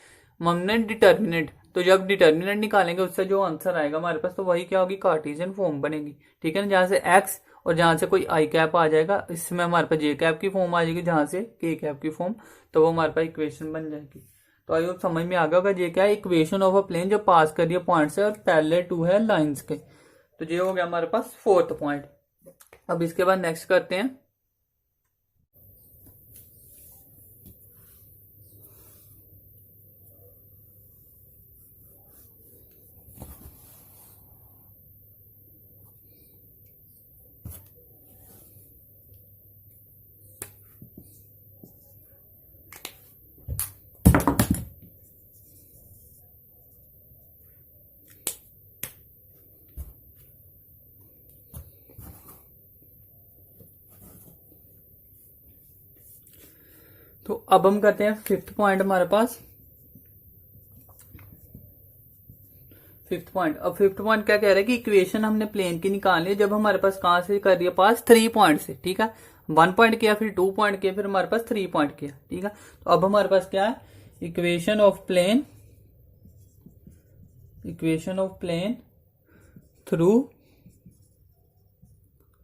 A: हमने डिटर्मिनेंट, तो जब डिटर्मिनेंट निकालेंगे उससे जो आंसर आएगा हमारे पास, तो वही क्या होगी, कार्टेशियन फॉर्म बनेगी, ठीक है ना, जहां से x और जहां से कोई आई कैप आ जाएगा, इसमें हमारे पास जे कैप की फॉर्म आ जाएगी, जहां से के कैप की फॉर्म, तो वो हमारे पास इक्वेशन बन जाएगी। तो आई होप समझ में आ गया होगा, ये क्या है, इक्वेशन ऑफ अ प्लेन जो पास कर रही है पॉइंट से और पैरेलल टू है लाइंस के। तो ये हो गया हमारे पास फोर्थ पॉइंट। अब इसके बाद नेक्स्ट करते हैं तो अब हम करते हैं फिफ्थ पॉइंट हमारे पास। फिफ्थ पॉइंट, अब फिफ्थ पॉइंट क्या कह रहा है कि इक्वेशन हमने प्लेन की निकालनी है जब हमारे पास कहां से कर दिया पास, 3 पॉइंट से, ठीक है, 1 पॉइंट किया, फिर 2 पॉइंट किया, फिर हमारे पास 3 पॉइंट किया, ठीक है। तो अब हमारे पास क्या है, equation of plane, equation of plane through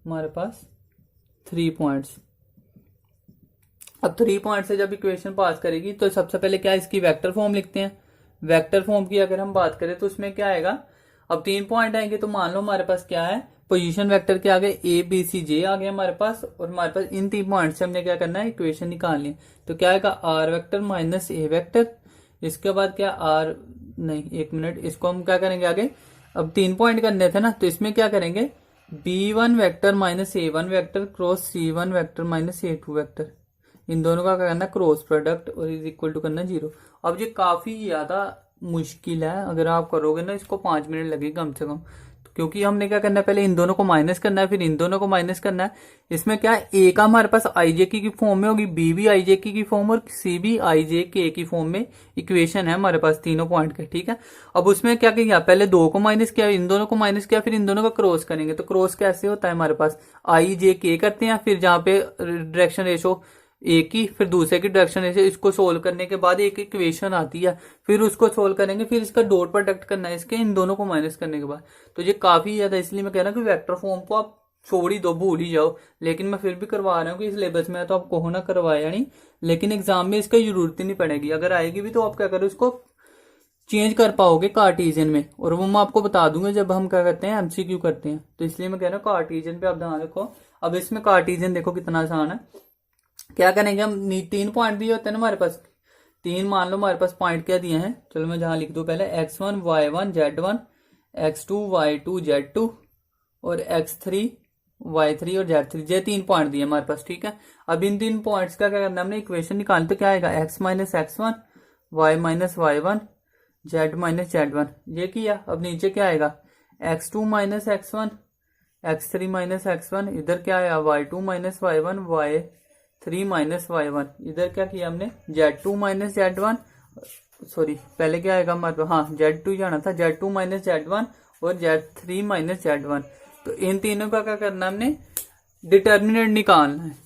A: हमारे पास 3 पॉइंट्स। अब 3 पॉइंट से जब इक्वेशन पास करेगी तो सबसे पहले क्या, इसकी वेक्टर फॉर्म लिखते हैं। वेक्टर फॉर्म की अगर हम बात करें तो उसमें क्या आएगा, अब 3 पॉइंट आएंगे तो मान लो हमारे पास क्या है, पोजीशन वेक्टर के आगे ए बी सी जे आ गए हमारे पास, और हमारे पास इन 3 पॉइंट से हमने क्या करना है, इक्वेशन निकालनी है। तो क्या आएगा, R vector minus A vector, इसके बाद क्या आर, नहीं एक मिनट, इसको हम क्या करेंगे आगे, अब 3 पॉइंट करने थे ना, तो इसमें क्या करेंगे, b1 vector minus a1 vector cross c1 vector minus a2 vector, इन दोनों का क्या करना है, क्रॉस प्रोडक्ट, और इज इक्वल टू करना 0। अब ये काफी ज्यादा मुश्किल है, अगर आप करोगे ना इसको 5 मिनट लगेगा कम से कम, क्योंकि हमने क्या करना है, पहले इन दोनों को माइनस करना है, फिर इन दोनों को माइनस करना है। इसमें क्या है, ए का हमारे पास आई जे की फॉर्म में होगी, बी भी आई जे की फॉर्म और सी भी आई जे के की फॉर्म में इक्वेशन है हमारे पास तीनों पॉइंट के, ठीक है। अब उसमें क्या किया, पहले 2 को माइनस किया, इन दोनों को माइनस किया, फिर इन दोनों का क्रॉस करेंगे। तो क्रॉस कैसे होता है, हमारे पास आई जे के करते हैं, फिर जहां पे डायरेक्शन रेशो एक की फिर दूसरे की डायरेक्शन ऐसे, इसको सोल्व करने के बाद एक इक्वेशन आती है, फिर उसको सोल्व करेंगे, फिर इसका डॉट प्रोडक्ट करना है इसके, इन दोनों को माइनस करने के बाद। तो ये काफी ज्यादा, इसलिए मैं कह रहा हूँ कि वेक्टर फॉर्म को आप छोड़ ही दो, भूल ही जाओ, लेकिन मैं फिर भी करवा रहा हूँ कि इस सिलेबस में तो आपको होना करवाया नहीं, लेकिन एग्जाम में इसका जरूरत ही नहीं पड़ेगी, अगर आएगी भी तो आप क्या करो, इसको चेंज कर पाओगे कार्टेशियन में, और वो मैं आपको बता दूंगा जब हम क्या करते हैं एमसीक्यू करते हैं। तो इसलिए मैं कह रहा हूँ कार्टेशियन पे आप ध्यान रखो। अब इसमें कार्टेशियन देखो कितना आसान है, क्या करेंगे हम, 3 पॉइंट दिए होते हैं ना हमारे पास, 3 मान लो हमारे पास पॉइंट क्या दिए हैं, चलो मैं जहां लिख दूं पहले, x1 y1 z1, x2 y2 z2 और x3 y3 और z3, ये 3 पॉइंट दिए हमारे पास, ठीक है। अब इन 3 पॉइंट्स का क्या करना है, हमने इक्वेशन निकालनी, तो क्या आएगा, x minus x1 y minus y1 z minus z1, ये किया। अब नीचे क्या आएगा, x2 minus x1 x3 minus x1, इधर क्या आया, y2 minus y1 y3 minus y1, इधर क्या किया हमने, z2 माइनस z1, सॉरी पहले क्या आएगा हमारे पास, हाँ z2 जाना था, z2 माइनस z1 और z3 माइनस z1। तो इन तीनों का क्या करना है, हमने डिटर्मिनेंट निकालना है।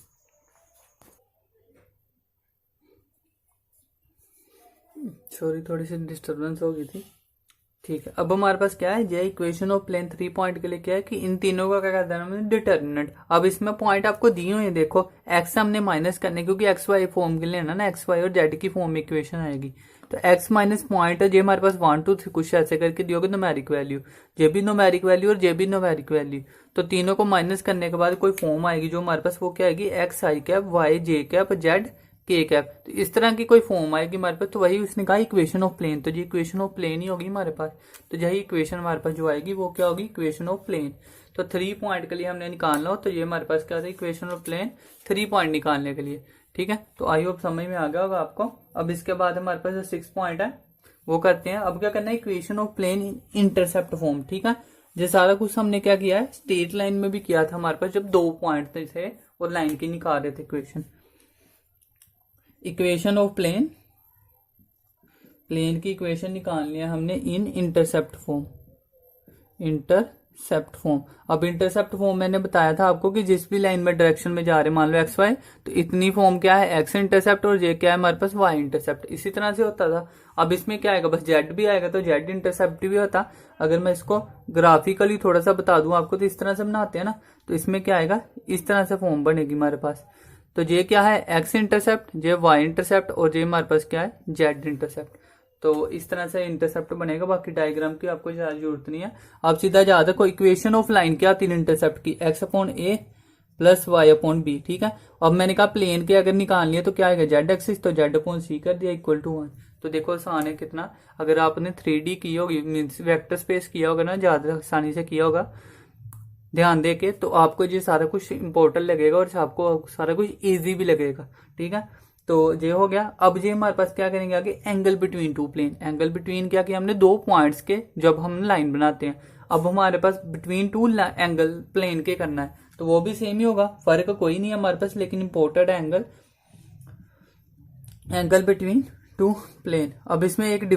A: सॉरी थोड़ी सी डिस्टरबेंस हो गई थी। ठीक है, अब हमारे पास क्या है, ये इक्वेशन ऑफ प्लेन 3 पॉइंट के लिए क्या है कि इन तीनों का क्या कहते हैं हमने, डिटर्मिनेंट। अब इसमें पॉइंट आपको दिए हुए हैं, देखो एक्स हमने माइनस करने, क्योंकि एक्स वाई फॉर्म के लिए ना एक्स वाई और जेड की फॉर्म में इक्वेशन आएगी। तो एक्स माइनस पॉइंट है, ये हमारे पास 1 2 3 कुछ ऐसे करके दियोगे न्यूमेरिक वैल्यू, ये भी न्यूमेरिक वैल्यू और ये भी न्यूमेरिक वैल्यू। तो तीनों को माइनस करने के बाद कोई फॉर्म आएगी जो हमारे पास, वो क्या आएगी, एक्स आई कैप वाई जे कैप जेड के कैप। तो इस तरह की कोई फॉर्म आएगी हमारे पास, तो वही उसने कहा इक्वेशन ऑफ प्लेन। तो ये इक्वेशन ऑफ प्लेन ही होगी हमारे पास। तो यही इक्वेशन हमारे पास जो आएगी वो क्या होगी, इक्वेशन ऑफ प्लेन। तो 3 पॉइंट के लिए हमने निकालना हो, तो ये हमारे पास क्या था, इक्वेशन ऑफ प्लेन 3 पॉइंट निकालने के लिए। ठीक है, तो आई होप समझ में आ गया होगा आपको। अब इसके बाद हमारे पास जो 6 पॉइंट है वो करते हैं। अब क्या करना है, equation of plane intercept form. ठीक है, ये सारा कुछ हमने क्या किया है, स्ट्रेट लाइन में भी किया था हमारे पास, जब 2 पॉइंट थे और लाइन की निकाल रहे थे equation. Equation of plane, plane की इक्वेशन निकालनी है हमने in intercept form, intercept form. अब इंटरसेप्ट फॉर्म मैंने बताया था आपको कि जिस भी लाइन में डायरेक्शन में जा रहे मान लो एक्स वाई, तो इतनी फॉर्म क्या है, एक्स इंटरसेप्ट, और ये क्या है हमारे पास, वाई इंटरसेप्ट। इसी तरह से होता था। अब इसमें क्या आएगा, बस जेड भी आएगा, तो जेड इंटरसेप्ट भी होता। अगर मैं इसको ग्राफिकली थोड़ा सा बता दूं आपको, तो इस तरह से बनाते हैं ना, तो इसमें क्या आएगा, इस तरह से फॉर्म बनेगी हमारे पास। तो ये क्या है, एक्स इंटरसेप्ट, ये वाई इंटरसेप्ट, और ये हमारे पास क्या है, जेड इंटरसेप्ट। तो इस तरह से इंटरसेप्ट बनेगा। बाकी डायग्राम की आपको ज्यादा जरूरत नहीं है, आप सीधा याद रखो इक्वेशन ऑफ लाइन क्या आती है इंटरसेप्ट की, एक्स अपॉन ए प्लस वाई अपॉन बी। ठीक है, अब मैंने कहा प्लेन के अगर निकालनी है तो क्या आएगा, जेड एक्सिस, तो जेड अपॉन सी कर दिया इक्वल टू 1। तो देखो आसान है कितना। अगर आपने 3D की होगी, मीन्स वेक्टर स्पेस किया होगा ना, ज्यादा आसानी से किया होगा ध्यान दे के, तो आपको ये सारा कुछ इंपॉर्टेंट लगेगा और आपको सारा कुछ इजी भी लगेगा। ठीक है, तो ये हो गया। अब ये हमारे पास क्या करेंगे आगे, angle between 2 plane. Angle between क्या किया हमने, 2 पॉइंट्स के जब हम लाइन बनाते हैं। अब हमारे पास बिटवीन 2 एंगल प्लेन के करना है, तो वो भी सेम ही होगा, फर्क कोई नहीं है हमारे पास, लेकिन important angle, angle between 2 plane. अब इसमें एक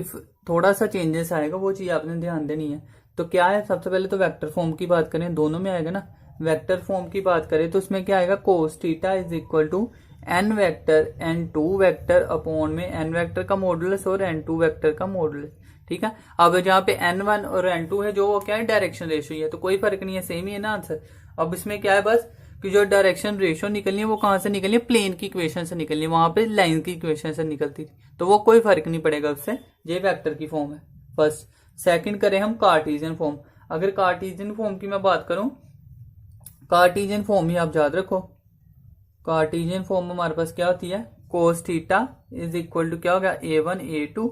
A: थोड़ा सा चेंजेस आएगा, वो चीज आपने ध्यान देनी है। तो क्या है, सबसे पहले तो वेक्टर फॉर्म की बात करें, दोनों में आएगा ना। वेक्टर फॉर्म की बात करें तो उसमें क्या आएगा, cos theta is equal to n vector n 2 vector upon में एन वेक्टर का मॉडुलस और एन 2 वेक्टर का मॉडुलस। ठीक है, अब जहाँ पे n1 और n2 है, जो वो क्या है, डायरेक्शन रेशियो है, तो कोई फर्क नहीं है, सेम ही है ना आंसर। अब इसमें क्या है बस कि जो डायरेक्शन रेशियो निकलनी है वो कहां से निकलनी है, प्लेन की इक्वेशन से निकलनी है, वहां पे लाइन की इक्वेशन से निकलती थी, तो वो कोई फर्क नहीं पड़ेगा उससे। ये वेक्टर की फॉर्म है फर्स्ट। सेकंड करें हम कार्टेशियन फॉर्म। अगर कार्टेशियन फॉर्म की मैं बात करूं, कार्टेशियन फॉर्म ही आप याद रखो। कार्टेशियन फॉर्म हमारे पास क्या होती है, cos theta is equal to क्या होगा, a1 a2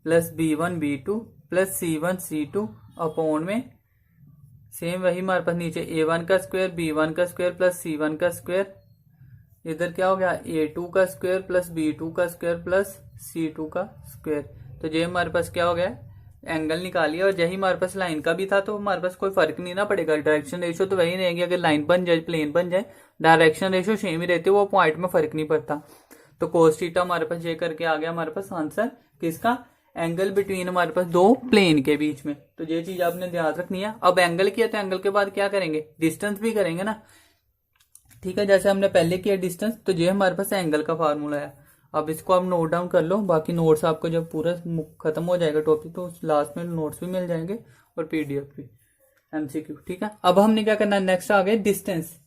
A: plus b1 b2 plus c1 c2 upon में सेम वही हमारे पास नीचे a1 का स्क्वायर b1 का स्क्वायर प्लस c1 का स्क्वायर, इधर क्या हो गया a2 का स्क्वायर प्लस b2 का स्क्वायर प्लस c2 का स्क्वायर। तो ये हमारे पास क्या हो गया, एंगल निकालिए, और यही हमारे पास लाइन का भी था, तो हमारे पास कोई फर्क नहीं ना पड़ेगा। डायरेक्शन रेशियो तो वही रहेगी, अगर लाइन बन जाए प्लेन बन जाए, डायरेक्शन रेशियो सेम ही रहती है, वो पॉइंट में फर्क नहीं पड़ता। तो कोस थीटा हमारे पास ये करके आ गया हमारे पास आंसर किसका, एंगल बिटवीन हमारे पास 2 प्लेन के बीच में। तो ये चीज आपने ध्यान रखनी है। अब एंगल किया तो एंगल के बाद क्या करेंगे, डिस्टेंस भी करेंगे ना। ठीक है, जैसे हमने पहले किया डिस्टेंस, तो ये हमारे पास एंगल का फार्मूला है। अब इसको आप नोट डाउन कर लो, बाकी नोट्स आपको जब पूरा खत्म हो जाएगा टॉपिक, तो लास्ट में नोट्स भी मिल जाएंगे और पीडीएफ भी, एमसीक्यू। ठीक है, अब हमने क्या करना है, नेक्स्ट आ गया डिस्टेंस।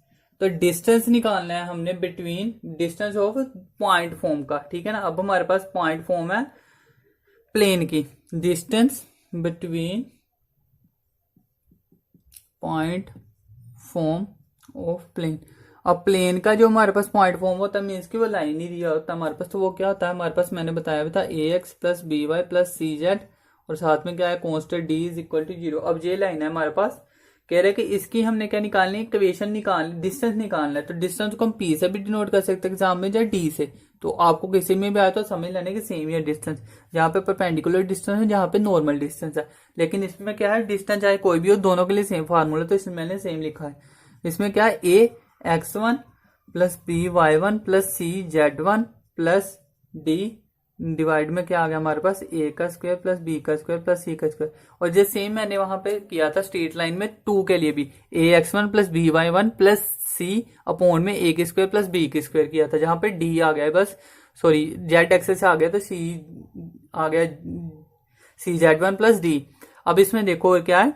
A: तो डिस्टेंस निकालना है हमने between, distance of point form का। ठीक है ना, अब हमारे पास पॉइंट फॉर्म है प्लेन की, distance between point form of plane. अब प्लेन का जो हमारे पास पॉइंट फॉर्म होता है, मीन्स की वो लाइन ही दिया होता है हमारे पास, तो वो क्या होता है हमारे पास, मैंने बताया भी था ax plus B Y plus सी जेड, और साथ में क्या है constant d is equal to 0। अब ये लाइन है हमारे पास, कह रहे कि इसकी हमने क्या निकालनी है, इक्वेशन निकालनी, डिस्टेंस निकालना है। तो डिस्टेंस को हम p से भी डिनोट कर सकते हैं एग्जाम में, या d से। तो आपको किसी में भी आया तो समझ लेने की सेम ही है डिस्टेंस, जहाँ पे परपेंडिकुलर डिस्टेंस है, जहाँ पे नॉर्मल डिस्टेंस है। लेकिन इसमें क्या है, डिस्टेंस चाहे कोई भी हो, दोनों के लिए सेम फार्मूला, तो इसमें मैंने सेम लिखा है। इसमें क्या है, a x1 plus b y1 plus c z1 plus d divide में क्या आ गया हमारे पास, a का स्क्वायर प्लस b का स्क्वायर प्लस c का स्क्वायर। और जो सेम मैंने वहां पे किया था स्ट्रेट लाइन में 2 के लिए भी, ax1 plus b y1 plus c upon में a के स्क्वायर प्लस b के स्क्वायर किया था, जहां पे d आ गया बस, सॉरी z एक्सेस आ गया, तो c आ गया c z1 प्लस d। अब इसमें देखो और क्या है,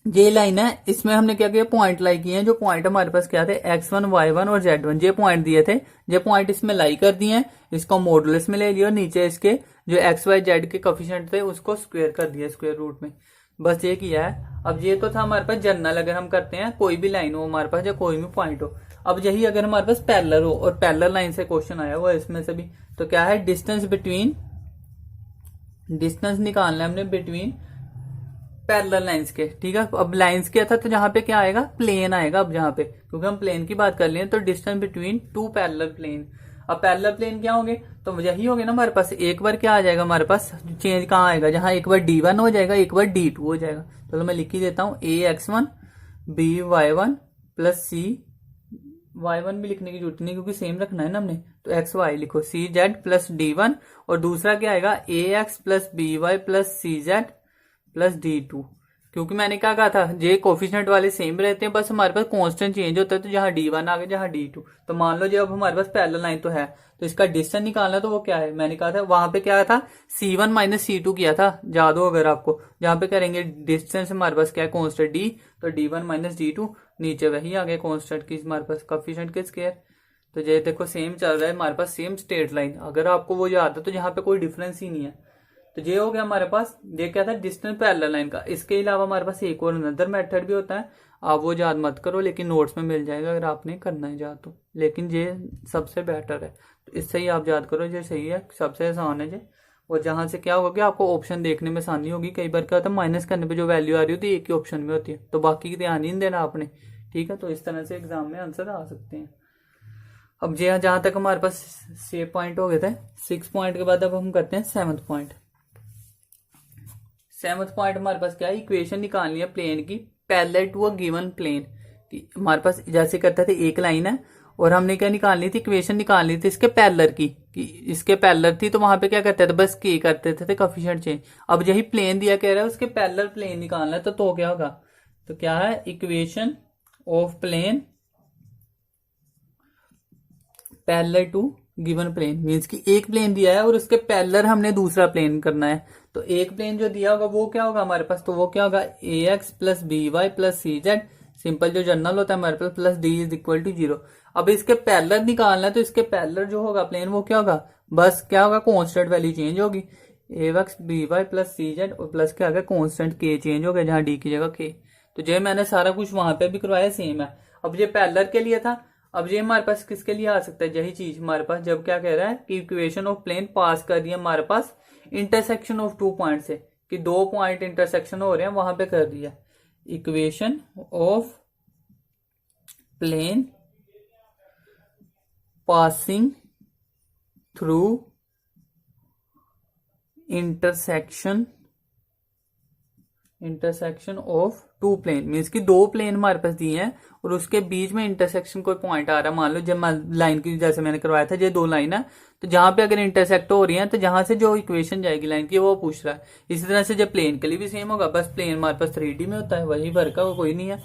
A: ये लाइन है, इसमें हमने क्या किया, पॉइंट लाई किए हैं। जो पॉइंट हमारे पास क्या थे, x1 y1 और z1, ये पॉइंट दिए थे, ये पॉइंट इसमें लाई कर दिए हैं, इसको मॉडुलस में ले लिया और नीचे इसके जो x y z के कोफिशिएंट थे उसको स्क्वायर कर दिया स्क्वायर रूट में, बस ये किया है। अब ये तो था हमारे पास जनरल, अगर हम करते हैं कोई भी लाइन हो हमारे पास या कोई भी पॉइंट हो। अब यही अगर हमारे पास पैरेलल हो और पैरेलल लाइन से क्वेश्चन आया हुआ है इसमें से भी, तो क्या है, डिस्टेंस निकालना है हमने बिटवीन पैरेलल लाइंस के, ठीक है। अब लाइंस क्या था, तो जहां पे क्या आएगा, प्लेन आएगा। अब जहां पे, क्योंकि हम प्लेन की बात कर रहे हैं, तो distance between two parallel plane. अब पैरेलल प्लेन क्या होंगे, तो यही होंगे ना हमारे पास। एक बार क्या आ जाएगा हमारे पास, चेंज कहाँ आएगा, जहां एक बार d1 हो जाएगा, एक बार d2 हो जाएगा। चलो मैं लिख ही देता हूं, ax1 by1 plus c y1 भी लिखने की जरूरत नहीं क्योंकि सेम रखना है ना हमने, तो एक्स वाई लिखो, सी जेड प्लस d1, और दूसरा क्या आएगा, ax plus by plus c z plus d2। क्योंकि मैंने क्या कहा था, जे कोफिशिएंट वाले सेम रहते हैं, बस हमारे पास कांस्टेंट चेंज होता है। तो जहां d1 आ गया, जहां d2, तो मान लो जब हमारे पास पैरेलल लाइन तो है, तो इसका डिस्टेंस निकालना, तो वो क्या है, मैंने कहा था वहां पे क्या था, c1 माइनस c2 किया था, याद हो अगर आपको। जहां पे करेंगे डिस्टेंस हमारे पास क्या है, कांस्टेंट d, तो d1 माइनस d2, नीचे वही आ गया कांस्टेंट की हमारे पास कोफिशिएंट के स्क्वायर। तो ये देखो सेम चल रहा है हमारे पास, सेम स्ट्रेट लाइन, अगर आपको वो याद है तो जहां पे कोई डिफरेंस ही नहीं है। तो ये हो गया हमारे पास, ये क्या था, डिस्टेंस पैरेलल लाइन का। इसके अलावा हमारे पास एक और अनदर मेथड भी होता है, आप वो याद मत करो, लेकिन नोट्स में मिल जाएगा अगर आपने करना है याद तो, लेकिन ये सबसे बेटर है, तो इससे ही आप याद करो, ये सही है, सबसे आसान है ये। और जहां से क्या होगा कि आपको ऑप्शन देखने में आसानी होगी। कई बार क्या होता है, माइनस करने पे जो वैल्यू आ रही होती है एक ही ऑप्शन में होती है, तो बाकी की ध्यान ही नहीं देना आपने, ठीक है। तो इस तरह से एग्जाम में आंसर आ सकते हैं। अब जहां तक हमारे पास 6 पॉइंट हो गए थे, 6 पॉइंट के बाद अब हम करते हैं 7th पॉइंट। 7th पॉइंट हमारे पास क्या है, इक्वेशन निकालनी है प्लेन की parallel to a given plane. हमारे पास जैसे करते थे, एक लाइन है और हमने क्या निकालनी थी, इक्वेशन निकालनी थी इसके पैरेलल की, कि इसके पैरेलल थी, तो वहां पे क्या करते थे, बस के करते थे कोफिशिएंट चेंज। अब यही प्लेन दिया कह रहा है उसके पैरेलल प्लेन निकालना है, तो क्या होगा, तो क्या है, equation of plane parallel to given plane, means कि एक प्लेन दिया है और उसके पैरेलल हमने दूसरा प्लेन करना है। तो एक प्लेन जो दिया होगा वो क्या होगा हमारे पास, तो वो क्या होगा, ax plus B Y plus सी जेड, सिंपल जो जनरल होता है हमारे पास, plus D is equal to 0। अब इसके पैरेलल निकालना है, तो इसके पैरेलल जो होगा प्लेन वो क्या होगा, बस क्या होगा, कांस्टेंट वैल्यू चेंज होगी, ax बी वाई प्लस सी जेड, और प्लस क्या होगा, कांस्टेंट के चेंज हो गया, जहां डी की जगह के। तो जो मैंने सारा कुछ वहां पे भी करवाया सेम है। अब ये पैरेलल के लिए था, अब ये हमारे पास किसके लिए आ सकता है, यही चीज हमारे पास जब क्या कह रहा है कि इक्वेशन ऑफ प्लेन पास कर दिया हमारे पास इंटरसेक्शन ऑफ 2 पॉइंट से, कि 2 पॉइंट इंटरसेक्शन हो रहे हैं, वहां पे कर दिया equation of plane passing through intersection of 2 plane, means कि 2 प्लेन हमारे पास दिए हैं और उसके बीच में इंटरसेक्शन कोई पॉइंट आ रहा है। मान लो जब लाइन की जैसे मैंने करवाया था, ये 2 लाइन है, तो जहां पे अगर इंटरसेक्ट हो रही है, तो जहां से जो इक्वेशन जाएगी लाइन की वो पूछ रहा है। इसी तरह से जब प्लेन के लिए भी सेम होगा, बस प्लेन हमारे पास 3D में होता है, वही फर्क है, वो कोई नहीं है।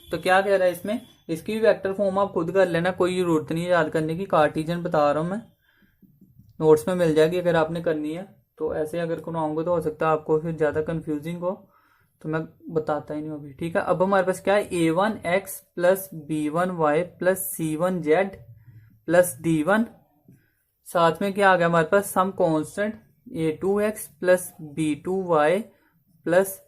A: तो क्या कह रहा है इसमें, इसकी वेक्टर फॉर्म आप खुद कर लेना, कोई जरूरत नहीं याद करने की, कार्टेशियन बता रहा हूं मैं, नोट्स में मिल जाएगी अगर आपने करनी है। तो ऐसे अगर कराऊंगा तो हो सकता है आपको फिर ज्यादा कंफ्यूजिंग हो, तो मैं बताता ही नहीं अभी, ठीक है। अब हमारे पास क्या है, a1x plus b1y plus c1z plus d1, साथ में क्या आ गया हमारे पास, some constant a2x plus b2y plus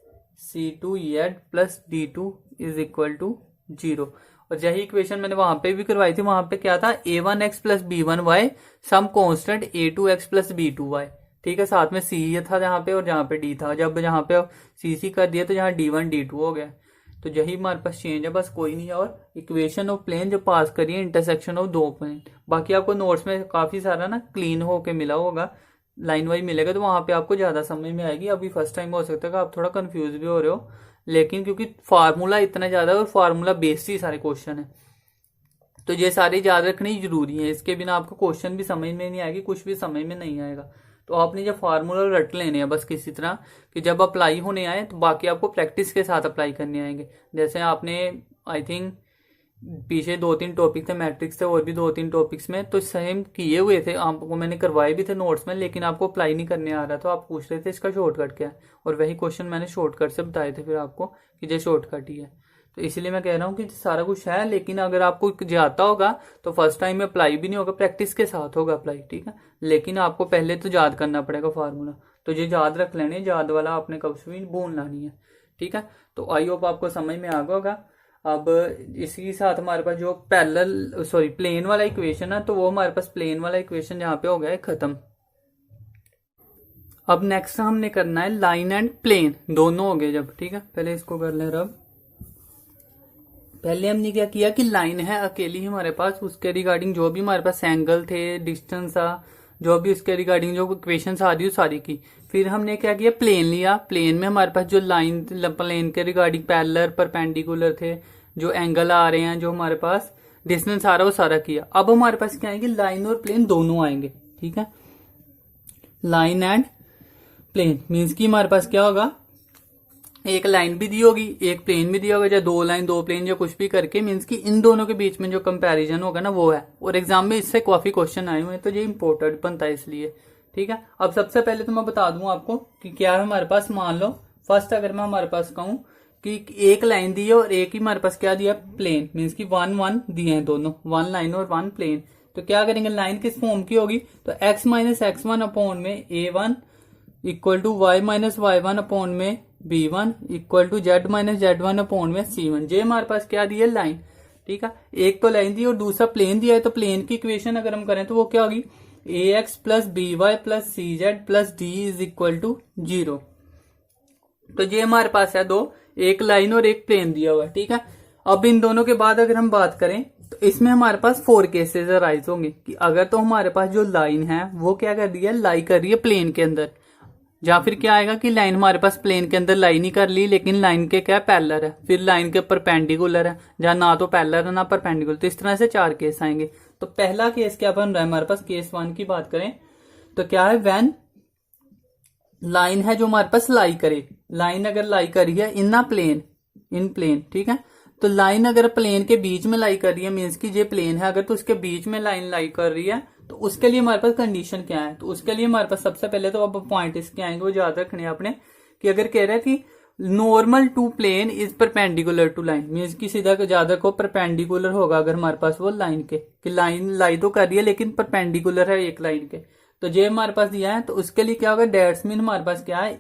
A: c2z plus d2 is equal to 0। और यही इक्वेशन मैंने वहां पे भी करवाई थी, वहां पे क्या था, a1x प्लस b1y सम कांस्टेंट a2x प्लस b2y, ठीक है। साथ में सी था जहां पे और जहां पे डी था, जब जहां पे सी कर दिया तो जहां d1 d2 हो गया। तो यही हमारे पास चेंज है, बस कोई नहीं है। और इक्वेशन ऑफ प्लेन जो पास करिए इंटरसेक्शन ऑफ 2 प्लेन, बाकी आपको नोट्स में काफी सारा ना क्लीन होके मिला होगा, लाइन वाइज मिलेगा, तो वहां पे आपको ज्यादा समझ में आएगी। अभी फर्स्ट टाइम हो सकता है कि आप थोड़ा कंफ्यूज भी हो रहे हो, लेकिन क्योंकि फार्मूला इतना ज्यादा है और फार्मूला बेस्ड ही सारे क्वेश्चन है, तो ये सारे याद रखने जरूरी है। इसके बिना आपको क्वेश्चन भी समझ में नहीं आएगी, कुछ भी समझ में नहीं आएगा। तो आपने जब फार्मूला रट लेने हैं बस किसी तरह, कि जब अप्लाई होने आए तो बाकी आपको प्रैक्टिस के साथ अप्लाई करने आएंगे। जैसे आपने आई थिंक पीछे 2-3 टॉपिक थे मैट्रिक्स से और भी 2-3 टॉपिक्स में, तो सेम किए हुए थे आपको, मैंने करवाए भी थे नोट्स में, लेकिन आपको अप्लाई नहीं करने आ रहा था। आप पूछ रहे थे इसका शॉर्टकट क्या है, और वही क्वेश्चन मैंने शॉर्टकट से बताए थे फिर आपको कि ये शॉर्टकट ही है। तो इसलिए मैं कह रहा हूँ कि सारा कुछ है, लेकिन अगर आपको जाता होगा तो फर्स्ट टाइम में अप्लाई भी नहीं होगा, प्रैक्टिस के साथ होगा अप्लाई, ठीक है। लेकिन आपको पहले तो याद करना पड़ेगा फार्मूला, तो ये याद रख लेने, याद वाला आपने कभी भी भूलना नहीं है, ठीक है। तो आई होप आपको समझ में आ गया होगा। अब इसी के साथ हमारे पास जो प्लेन वाला इक्वेशन है, तो वो हमारे पास प्लेन वाला इक्वेशन यहाँ पे हो गया है खत्म। अब नेक्स्ट हमने करना है लाइन एंड प्लेन, दोनों हो गए जब, ठीक है। पहले इसको कर ले रब। पहले हमने क्या किया कि लाइन है अकेली हमारे पास, उसके रिगार्डिंग जो भी हमारे पास एंगल थे, डिस्टेंस था, जो भी उसके रिगार्डिंग जो इक्वेशन आ रही सारी की। फिर हमने क्या किया, प्लेन लिया। प्लेन में हमारे पास जो लाइन, प्लेन के रिगार्डिंग पैरेलल परपेंडिकुलर थे, जो एंगल आ रहे हैं, जो हमारे पास डिस्टेंस आ रहा है, वो सारा किया। अब हमारे पास क्या आएंगे, लाइन और प्लेन दोनों आएंगे, ठीक है। लाइन एंड प्लेन मीन्स की हमारे पास क्या होगा, एक लाइन भी दी होगी, एक प्लेन भी दिया होगा, या 2 लाइन 2 प्लेन, या कुछ भी करके, मीन्स की इन दोनों के बीच में जो कंपैरिजन होगा ना वो है। और एग्जाम में इससे काफी क्वेश्चन आए हुए हैं, तो ये इंपॉर्टेंट बनता है इसलिए, ठीक है। अब सबसे पहले तो मैं बता दूं आपको कि क्या है हमारे पास। मान लो फर्स्ट अगर मैं हमारे पास कहूं कि एक लाइन दी है और एक ही हमारे पास क्या दिया, प्लेन, मीन्स की 1 1 दिए हैं दोनों, 1 लाइन और 1 प्लेन। तो क्या करेंगे, लाइन किस फॉर्म की होगी, तो x माइनस x1 अपॉन में a1 equal to y minus y1 upon में b1 equal to z minus z1 upon में c1। ये हमारे पास क्या दिया, लाइन, ठीक है। एक तो लाइन दी और दूसरा प्लेन दिया है, तो प्लेन की इक्वेशन अगर हम करें तो वो क्या होगी, ax plus by plus cz plus d is equal to 0। तो ये हमारे पास है दो, एक लाइन और एक प्लेन दिया हुआ है, ठीक है। अब इन दोनों के बाद अगर हम बात करें तो इसमें हमारे पास 4 केसेस अराइज होंगे कि अगर तो हमारे पास जो लाइन है वो क्या कर रही है, लाई कर रही है प्लेन के अंदर, या फिर क्या आएगा कि लाइन हमारे पास प्लेन के अंदर लाई नहीं कर ली, लेकिन लाइन के क्या पैरेलल है, फिर लाइन के परपेंडिकुलर है, या ना तो पैरेलल है ना परपेंडिकुलर। तो इस तरह से 4 केस आएंगे। तो पहला केस क्या बन रहा है हमारे पास, केस 1 की बात करें तो क्या है, व्हेन लाइन है जो हमारे पास लाई करे, लाइन अगर लाई करी है इन प्लेन, इन प्लेन, ठीक है। तो लाइन अगर प्लेन के बीच में लाई कर रही है, मीन्स की ये प्लेन है अगर, तो उसके बीच में लाइन लाई कर रही है, तो उसके लिए हमारे पास कंडीशन क्या है। तो उसके लिए हमारे पास सबसे पहले तो अब पॉइंट इसके आएंगे, वो याद रखने आपने, कि अगर कह रहा है कि normal to plane is perpendicular to line, means की सीधा याद रखो परपेंडिकुलर होगा अगर हमारे पास वो लाइन के, कि लाइन लाई तो कर रही है लेकिन परपेंडिकुलर है एक लाइन के। तो ये हमारे पास दिया है, तो उसके लिए क्या होगा, डेट्स मीन हमारे पास क्या है,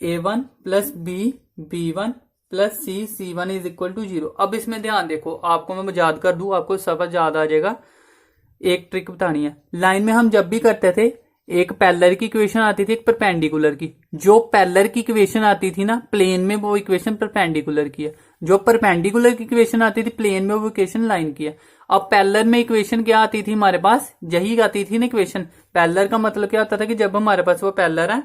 A: a1 plus b1 plus c1 is equal to 0। अब इसमें ध्यान देखो, आपको मैं याद कर दूं, आपको सब याद आ जाएगा। एक ट्रिक बतानी है, लाइन में हम जब भी करते थे एक पैरेलल की इक्वेशन आती थी, एक परपेंडिकुलर की। जो पैरेलल की इक्वेशन आती थी ना प्लेन में, वो इक्वेशन परपेंडिकुलर की है। जो परपेंडिकुलर की इक्वेशन आती थी प्लेन में, वो इक्वेशन लाइन की है। अब पैरेलल में इक्वेशन क्या आती थी हमारे पास, यही आती थी ना इक्वेशन। पैरेलल का मतलब क्या होता था कि जब हमारे पास वो पैरेलल है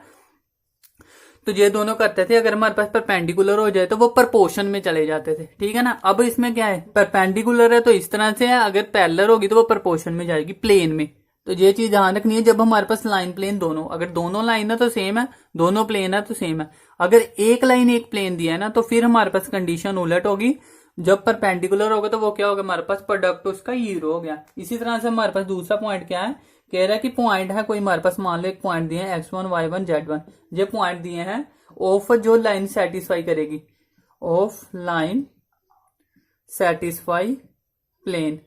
A: तो ये दोनों करते थे, अगर हमारे पास परपेंडिकुलर हो जाए तो वो प्रपोर्शन में चले जाते थे, ठीक है ना। अब इसमें क्या है, परपेंडिकुलर है तो इस तरह से है, अगर पैरेलल होगी तो वो प्रपोर्शन में जाएगी प्लेन में। तो ये चीज ध्यान रखनी है, जब हमारे पास लाइन प्लेन दोनों, अगर दोनों लाइन है तो सेम है, दोनों प्लेन है तो सेम है। अगर एक लाइन एक प्लेन दिया है ना, तो फिर हमारे पास कंडीशन उलट होगी। जब परपेंडिकुलर होगा तो वो क्या होगा, हमारे पास प्रोडक्ट उसका 0 हो गया। इसी तरह से हमारे पास दूसरा पॉइंट क्या है, कह रहा है कि पॉइंट है कोई हमारे पास, मान लो एक पॉइंट दिए हैं x1 y1 z1, ये पॉइंट दिए हैं ऑफ जो लाइन सेटिस्फाई करेगी, of line satisfy plane.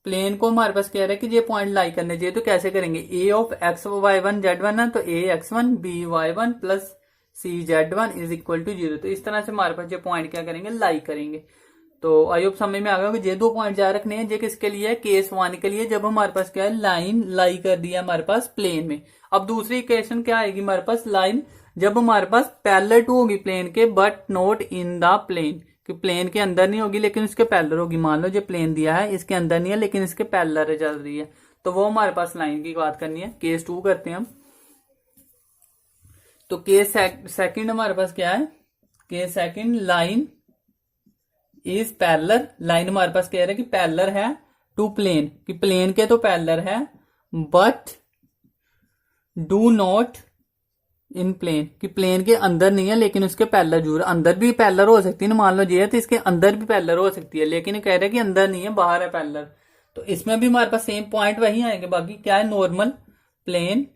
A: Plane को हमारे पास कह रहा है कि ये पॉइंट लाई करने चाहिए, तो कैसे करेंगे, a of x y1 z1 है तो a x1 b y1 plus c z1 is equal to 0। तो इस तरह से हमारे पास ये पॉइंट क्या करेंगे, लाई करेंगे। तो आई होप समझ में आ गया कि ये 2 पॉइंट याद रखने हैं। ये किसके लिए है, केस 1 के लिए, जब हमारे पास क्या है, लाइन लाई कर दिया हमारे पास प्लेन में। अब दूसरी इक्वेशन क्या आएगी हमारे पास, लाइन जब हमारे पास पैरेलल टू होगी प्लेन के, but not in the plane, कि प्लेन के अंदर नहीं होगी लेकिन उसके पैरेलल होगी। मान लो जो प्लेन दिया है इसके अंदर नहीं है लेकिन इसके पैरेलल चल रही है, तो वो हमारे पास लाइन की बात करनी है। केस 2 करते हैं हम। तो केस सेकंड हमारे पास क्या है, case second line is parallel. Line हमारे पास कह रहा है कि पैरेलल है टू प्लेन, कि प्लेन के तो पैरेलल है, but do not in plane कि प्लेन के अंदर नहीं है लेकिन उसके पैरेलल जरूर, अंदर भी पैरेलल हो सकती है ना, मान लो ये है तो इसके अंदर भी पैरेलल हो सकती है, लेकिन कह रहे हैं कि अंदर नहीं है बाहर है पैरेलल। तो इसमें भी हमारे पास सेम पॉइंट वही आएंगे। बाकी क्या है, normal plane,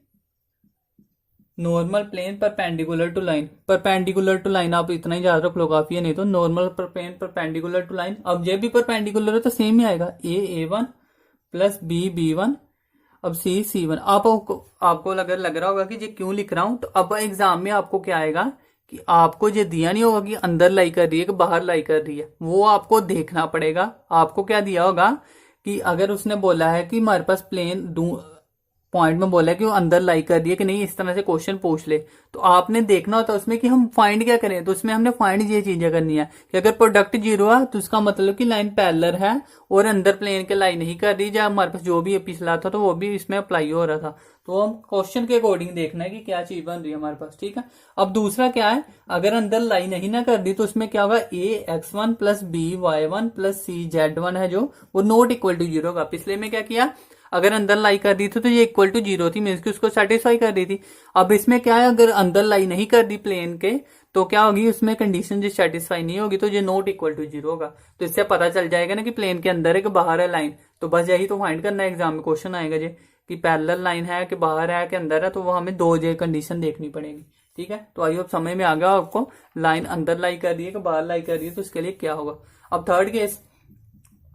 A: normal plane perpendicular to line, perpendicular to line आप इतना ही याद रख लो काफी है, नहीं तो normal plane perpendicular to line. अब ये भी परपेंडिकुलर है तो सेम ही आएगा, A1 प्लस B1 अब C1। आपको अगर लग रहा होगा कि ये क्यों लिख रहा हूं, तो अब एग्जाम में आपको क्या आएगा कि आपको ये दिया नहीं होगा कि अंदर लाई कर रही है कि बाहर लाई कर रही है, वो आपको देखना पड़ेगा। आपको क्या दिया होगा कि अगर उसने बोला है कि हमारे पास प्लेन पॉइंट में बोला है कि वो अंदर लाई कर दिया कि नहीं, इस तरह से क्वेश्चन पूछ ले, तो आपने देखना होता है उसमें कि हम फाइंड क्या करें। तो उसमें हमने फाइंड ये चीजें करनी है कि अगर प्रोडक्ट 0 है तो उसका मतलब कि लाइन पैरेलल है और अंदर प्लेन के लाई नहीं कर रही, जब हमारे पास जो भी पिछला था तो वो भी इसमें अप्लाई हो रहा था। तो हम क्वेश्चन के अकॉर्डिंग देखना है कि क्या चीज बन रही है हमारे पास, ठीक है। अब दूसरा क्या है, अगर अंदर लाई नहीं ना कर दी तो उसमें क्या होगा, AX1 plus BY1 plus CZ1 है जो वो नॉट इक्वल टू 0 होगा। पिछले में क्या किया, अगर अंदर लाई कर दी थी तो ये इक्वल टू 0 थी, मीन्स कि उसको सेटिस्फाई कर दी थी। अब इसमें क्या है, अगर अंदर लाई नहीं कर दी प्लेन के तो क्या होगी, उसमें कंडीशन जो सेटिस्फाई नहीं होगी तो ये नॉट इक्वल टू 0 होगा। तो इससे पता चल जाएगा ना कि प्लेन के अंदर है कि बाहर है लाइन। तो बस यही तो फाइंड करना है, एग्जाम में क्वेश्चन आएगा जी कि पैरेलल लाइन है कि बाहर है कि अंदर है, तो वो हमें 2 जे कंडीशन देखनी पड़ेगी, ठीक है। तो आइए अब समझ में आ गया आपको, लाइन अंदर लाई कर रही है कि बाहर लाई कर रही है, तो उसके लिए क्या होगा। अब थर्ड केस,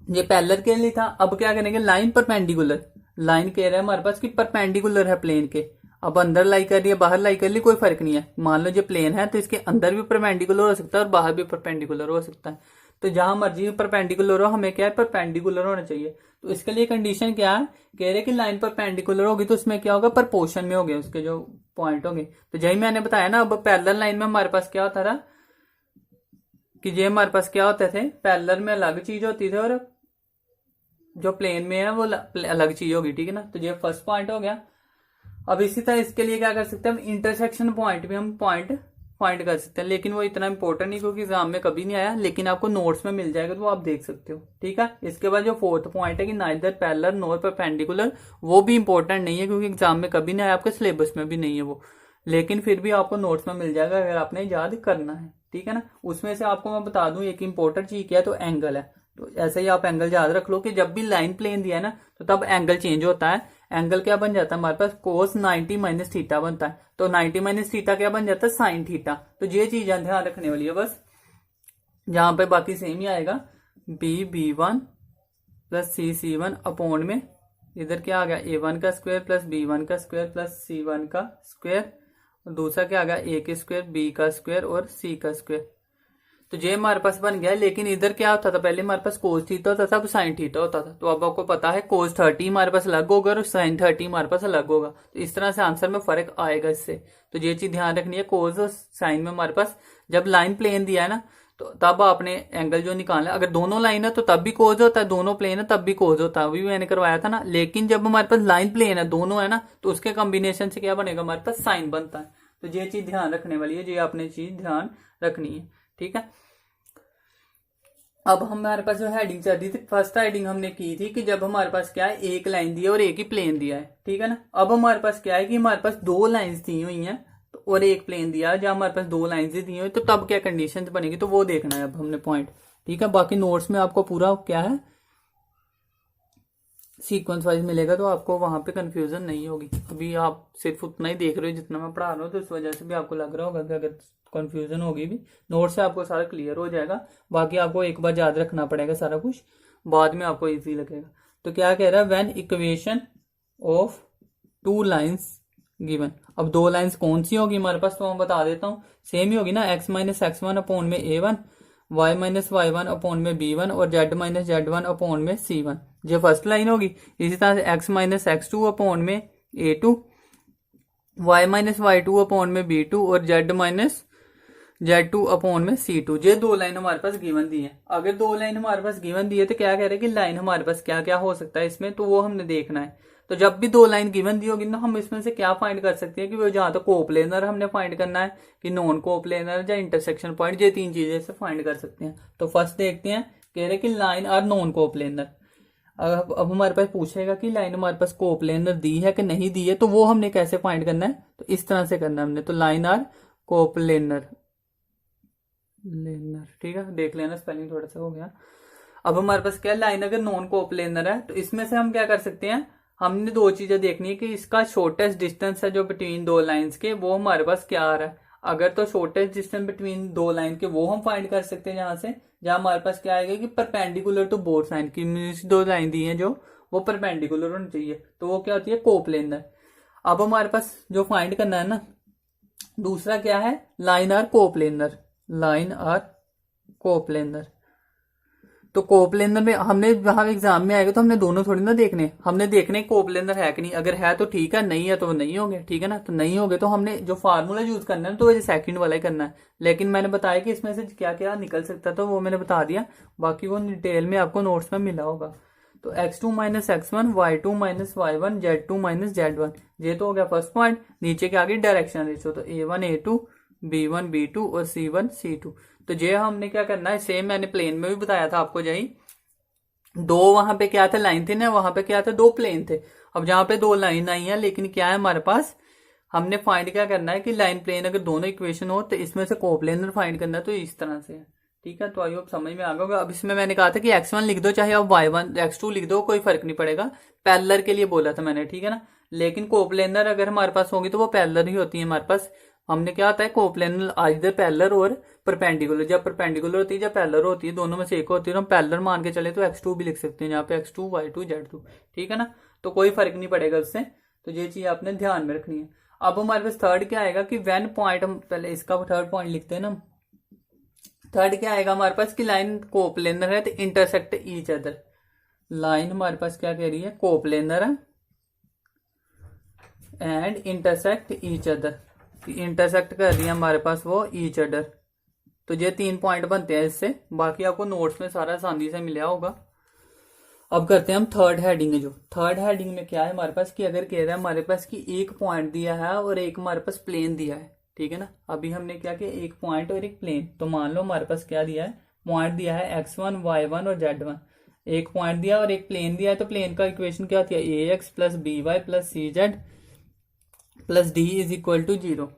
A: ये पैरेलल के लिए था। अब क्या करेंगे, लाइन परपेंडिकुलर, लाइन कह रहा है हमारे पास कि परपेंडिकुलर है प्लेन के। अब अंदर लाई कर रही है बाहर लाई कर रही, कोई फर्क नहीं है। मान लो जो प्लेन है तो इसके अंदर भी परपेंडिकुलर हो सकता है और बाहर भी परपेंडिकुलर हो सकता है। तो जहां मर्जी परपेंडिकुलर हो, हमें क्या है, परपेंडिकुलर होना चाहिए। तो इसके लिए कंडीशन क्या है, कह रहे कि लाइन परपेंडिकुलर होगी तो उसमें क्या होगा, प्रपोर्शन में होंगे उसके जो पॉइंट होंगे। तो यही मैंने बताया ना, अब पैरेलल लाइन में हमारे पास क्या होता था कि ये हमारे पास क्या होते थे, पैरेलल में अलग चीज होती थी और जो प्लेन में है वो अलग चीज होगी, ठीक है ना। तो ये फर्स्ट पॉइंट हो गया। अब इसी तरह इसके लिए क्या कर सकते हैं, हम इंटरसेक्शन पॉइंट भी हम पॉइंट फाइंड कर सकते हैं, लेकिन वो इतना इंपॉर्टेंट नहीं क्योंकि एग्जाम में कभी नहीं आया, लेकिन आपको नोट्स में मिल जाएगा तो आप देख सकते हो, ठीक है। इसके बाद जो फोर्थ पॉइंट है कि नाइदर पैरेलल नॉर परपेंडिकुलर, वो भी इंपॉर्टेंट नहीं है क्योंकि एग्जाम में कभी नहीं आया, आपके सिलेबस में भी नहीं है वो, लेकिन फिर भी आपको नोट्स में मिल जाएगा अगर आपने याद करना है, ठीक है ना। उसमें से आपको मैं बता दूं एक इंपॉर्टेंट चीज क्या है, तो एंगल है। तो ऐसे ही आप एंगल याद रख लो कि जब भी लाइन प्लेन दिया है ना तो तब एंगल चेंज होता है। एंगल क्या बन जाता है हमारे पास, कोस 90 माइनस थीटा बनता है। तो 90 माइनस थीटा क्या बन जाता है, साइन थीटा। तो ये चीज ध्यान रखने वाली है बस, जहां पे बाकी सेम ही आएगा, B1 प्लस C1 अपॉन में इधर क्या आ गया, A1 का स्क्वायर प्लस B1 का स्क्वायर प्लस C1 का स्क्वायर, और दूसरा क्या आ गया, A के स्क्वायर B का स्क्वायर और C का स्क्वायर। तो ये हमारे पास बन गया। लेकिन इधर क्या होता था, पहले हमारे पास कोस थीटा होता था, अब साइन थीटा होता था। तो अब आपको पता है कोस 30 हमारे पास अलग होगा और साइन 30 हमारे पास अलग होगा। तो इस तरह से आंसर में फर्क आएगा इससे। तो ये चीज ध्यान रखनी है, कोस और साइन में हमारे पास जब लाइन प्लेन दिया है ना तो तब आपने एंगल जो निकालना है, अगर दोनों लाइन है तो तब भी कोस होता है, दोनों प्लेन है तब भी कोस होता है, अभी मैंने करवाया था ना। लेकिन जब हमारे पास लाइन प्लेन है, दोनों है ना, तो उसके कॉम्बिनेशन से क्या बनेगा, हमारे पास साइन बनता है। तो ये चीज ध्यान रखने वाली है, ये आपने चीज ध्यान रखनी है, ठीक है। अब हमारे पास जो हेडिंग चल रही थी, फर्स्ट हेडिंग हमने की थी कि जब हमारे पास क्या है, एक लाइन दी है और एक ही प्लेन दिया है, ठीक है ना। अब हमारे पास क्या है कि हमारे पास 2 लाइंस दी हुई हैं और एक प्लेन दिया है, जब हमारे पास 2 लाइंस दी हुई तो तब क्या कंडीशन बनेगी, तो वो देखना है अब हमने पॉइंट, ठीक है। बाकी नोट्स में आपको पूरा क्या है सीक्वेंस वाइज मिलेगा, तो आपको वहां पे कंफ्यूजन नहीं होगी। अभी आप सिर्फ उतना ही देख रहे हो जितना मैं पढ़ा रहा हूँ, तो इस वजह से भी आपको लग रहा होगा कि अगर कंफ्यूजन होगी भी, नोट से आपको सारा क्लियर हो जाएगा। बाकी आपको एक बार याद रखना पड़ेगा सारा कुछ, बाद में आपको इजी लगेगा। तो क्या कह रहा है, when equation of 2 lines given. अब 2 लाइंस कौन सी होगी हमारे पास, तो मैं बता देता हूँ, सेम ही होगी ना, x माइनस x1 अपॉन में A1, y minus y1 upon में B1 और z माइनस z1 अपॉन में C1। ये फर्स्ट लाइन होगी। इसी तरह से x माइनस x2 अपॉन में A2, y minus y2 upon में B2 और z माइनस Z2 अपॉन में C2। ये 2 लाइन हमारे पास गिवन दी है। अगर 2 लाइन हमारे पास गिवन दी है तो क्या कह रहे हैं कि लाइन हमारे पास क्या क्या हो सकता है इसमें, तो वो हमने देखना है। तो जब भी 2 लाइन गिवन दी होगी ना, हम इसमें से क्या फाइंड कर सकते हैं कि वो जहां तक कोप्लेनर हमने फाइंड करना है कि नॉन कोप्लेनर या इंटरसेक्शन पॉइंट, ये 3 चीजें से फाइंड कर सकते हैं। तो फर्स्ट देखते हैं, कह रहे कि लाइन आर नॉन कोप्लेनर। अब हमारे पास पूछेगा कि लाइन हमारे पास कोप्लेनर दी है कि नहीं दी है, तो वो हमने कैसे फाइंड करना है, तो इस तरह से करना है हमने। तो लाइन आर कोप्लेनर लेनर, ठीक है, देख लेना स्पेलिंग थोड़ा सा हो गया। अब हमारे पास क्या है, लाइन अगर नॉन कोप्लेनर है तो इसमें से हम क्या कर सकते हैं, हमने दो चीजें देखनी है कि इसका शॉर्टेस्ट डिस्टेंस है जो बिटवीन दो लाइंस के, वो हमारे पास क्या आ रहा है। अगर तो शॉर्टेस्ट डिस्टेंस बिटवीन दो लाइन के वो हम फाइंड कर सकते हैं जहां से, जहां हमारे पास क्या आएगा कि परपेंडिकुलर टू बोथ साइड की, मीन्स दो लाइन दी है जो वो परपेंडिकुलर होनी चाहिए, तो वो क्या होती है, कोप्लेनर। अब हमारे पास जो फाइंड करना है ना, दूसरा क्या है, line are coplanar, line are coplanar. तो कोप्लेनर में हमने वहां एग्जाम में आएगा तो हमने दोनों थोड़ी ना देखने, हमने देखने कोप्लेनर है कि नहीं, अगर है तो ठीक है, नहीं है तो वो नहीं होंगे, ठीक है ना। तो नहीं होंगे तो हमने जो फार्मूला यूज करना है तो वो सेकंड वाला ही करना है। लेकिन मैंने बताया कि इसमें से क्या क्या निकल सकता था वो मैंने बता दिया, बाकी वो डिटेल में आपको नोट्स में मिला होगा। तो x2 minus x1, y2 minus y1, z2 minus z1, ये तो हो गया फर्स्ट पॉइंट। नीचे के आगे डायरेक्शन रेशियो, तो a1 a2, b1 b2 और c1 c2। तो ये हमने क्या करना है, सेम मैंने प्लेन में भी बताया था आपको, यही दो वहां पे क्या थे, लाइन थी ना, वहां पे क्या थे, दो प्लेन थे। अब जहां पे दो लाइन आई है, लेकिन क्या है हमारे पास, हमने फाइंड क्या करना है कि लाइन प्लेन अगर दोनों इक्वेशन हो तो इसमें से कोप्लेनर फाइंड करना है, तो इस तरह से है, ठीक है। तो आई होप समझ में आ गया होगा। अब इसमें मैंने कहा था कि x1 लिख दो, चाहे आप y1 x2 लिख दो, कोई फर्क नहीं पड़ेगा, पैरेलल के लिए बोला था मैंने, ठीक है ना। लेकिन कोप्लेनर अगर हमारे पास होगी तो वो पैरेलल ही होती है हमारे पास। हमने क्या होता है, कोप्लेनर आइदर पैरेलल और परपेंडिकुलर, जब परपेंडिकुलर होती है जब पैरेलल होती है, दोनों में से एक होती है, तो हम पैरेलल मान के चले तो x2 भी लिख सकते हैं, यहाँ पे x2 y2 z2, ठीक है ना। तो कोई फर्क नहीं पड़ेगा उससे, तो ये चीज आपने ध्यान में रखनी है। अब हमारे पास थर्ड क्या आएगा कि व्हेन पॉइंट, हम पहले इसका थर्ड पॉइंट लिखते हैं ना। थर्ड क्या आएगा हमारे पास कि लाइन कोप्लेनर है तो इंटरसेक्ट ईच अदर। लाइन हमारे पास क्या कह रही है, कोप्लेनर है and intersect each other, intersect कर रही है हमारे पास वो ईच अदर। तो ये 3 पॉइंट बनते हैं इससे, बाकी आपको नोट्स में सारा आसानी से मिला होगा। अब करते हैं हम थर्ड हेडिंग में। जो थर्ड हेडिंग में क्या है हमारे पास कि अगर कह रहा है हमारे पास कि एक पॉइंट दिया है और एक हमारे पास प्लेन दिया है, ठीक है ना। अभी हमने क्या किया, एक पॉइंट और एक प्लेन, तो मान लो हमारे पास क्या दिया है, पॉइंट दिया है x1 y1 और z1, एक पॉइंट दिया और एक प्लेन दिया है। तो प्लेन का इक्वेशन क्या होती है, ax plus B Y plus C z plus D is equal to 0।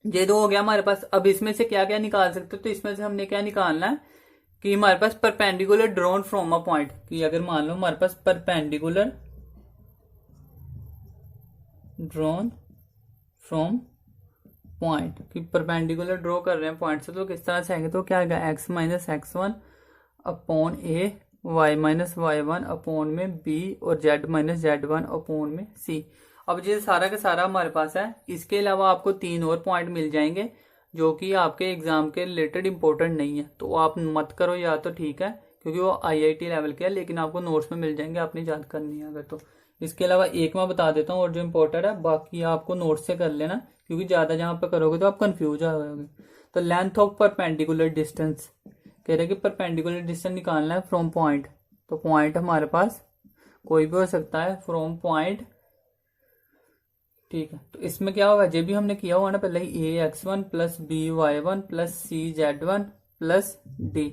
A: ये दो हो गया हमारे पास। अब इसमें से क्या क्या निकाल सकते हो, तो इसमें से हमने क्या निकालना है कि हमारे पास perpendicular drawn from a point, कि अगर मान लो हमारे पास परपेंडिकुलर ड्रॉन फ्रॉम पॉइंट, कि परपेंडिकुलर ड्रॉ कर रहे हैं पॉइंट से, तो किस तरह से आएंगे, तो क्या आएगा, x minus x1 upon a, y minus y1 upon में b और z माइनस z1 अपॉन में c। अब ये सारा का सारा हमारे पास है। इसके अलावा आपको 3 और पॉइंट मिल जाएंगे जो कि आपके एग्जाम के रिलेटेड इंपॉर्टेंट नहीं है, तो आप मत करो या तो ठीक है, क्योंकि वो IIT लेवल के है, लेकिन आपको नोट्स में मिल जाएंगे, आपने याद करनी है अगर तो। इसके अलावा एक मैं बता देता हूँ और जो इंपॉर्टेंट है, बाकी आपको नोट्स से कर लेना, क्योंकि ज्यादा जहां पर करोगे तो आप कंफ्यूज हो जाओगे। तो लेंथ ऑफ परपेंडिकुलर डिस्टेंस कह रहे कि परपेंडिकुलर डिस्टेंस निकालना है फ्रॉम पॉइंट। तो पॉइंट हमारे पास कोई भी हो सकता है, फ्रॉम पॉइंट, ठीक है। तो इसमें क्या होगा, जो भी हमने किया हुआ ना पहले, ax1 plus by1 plus cz1 plus d।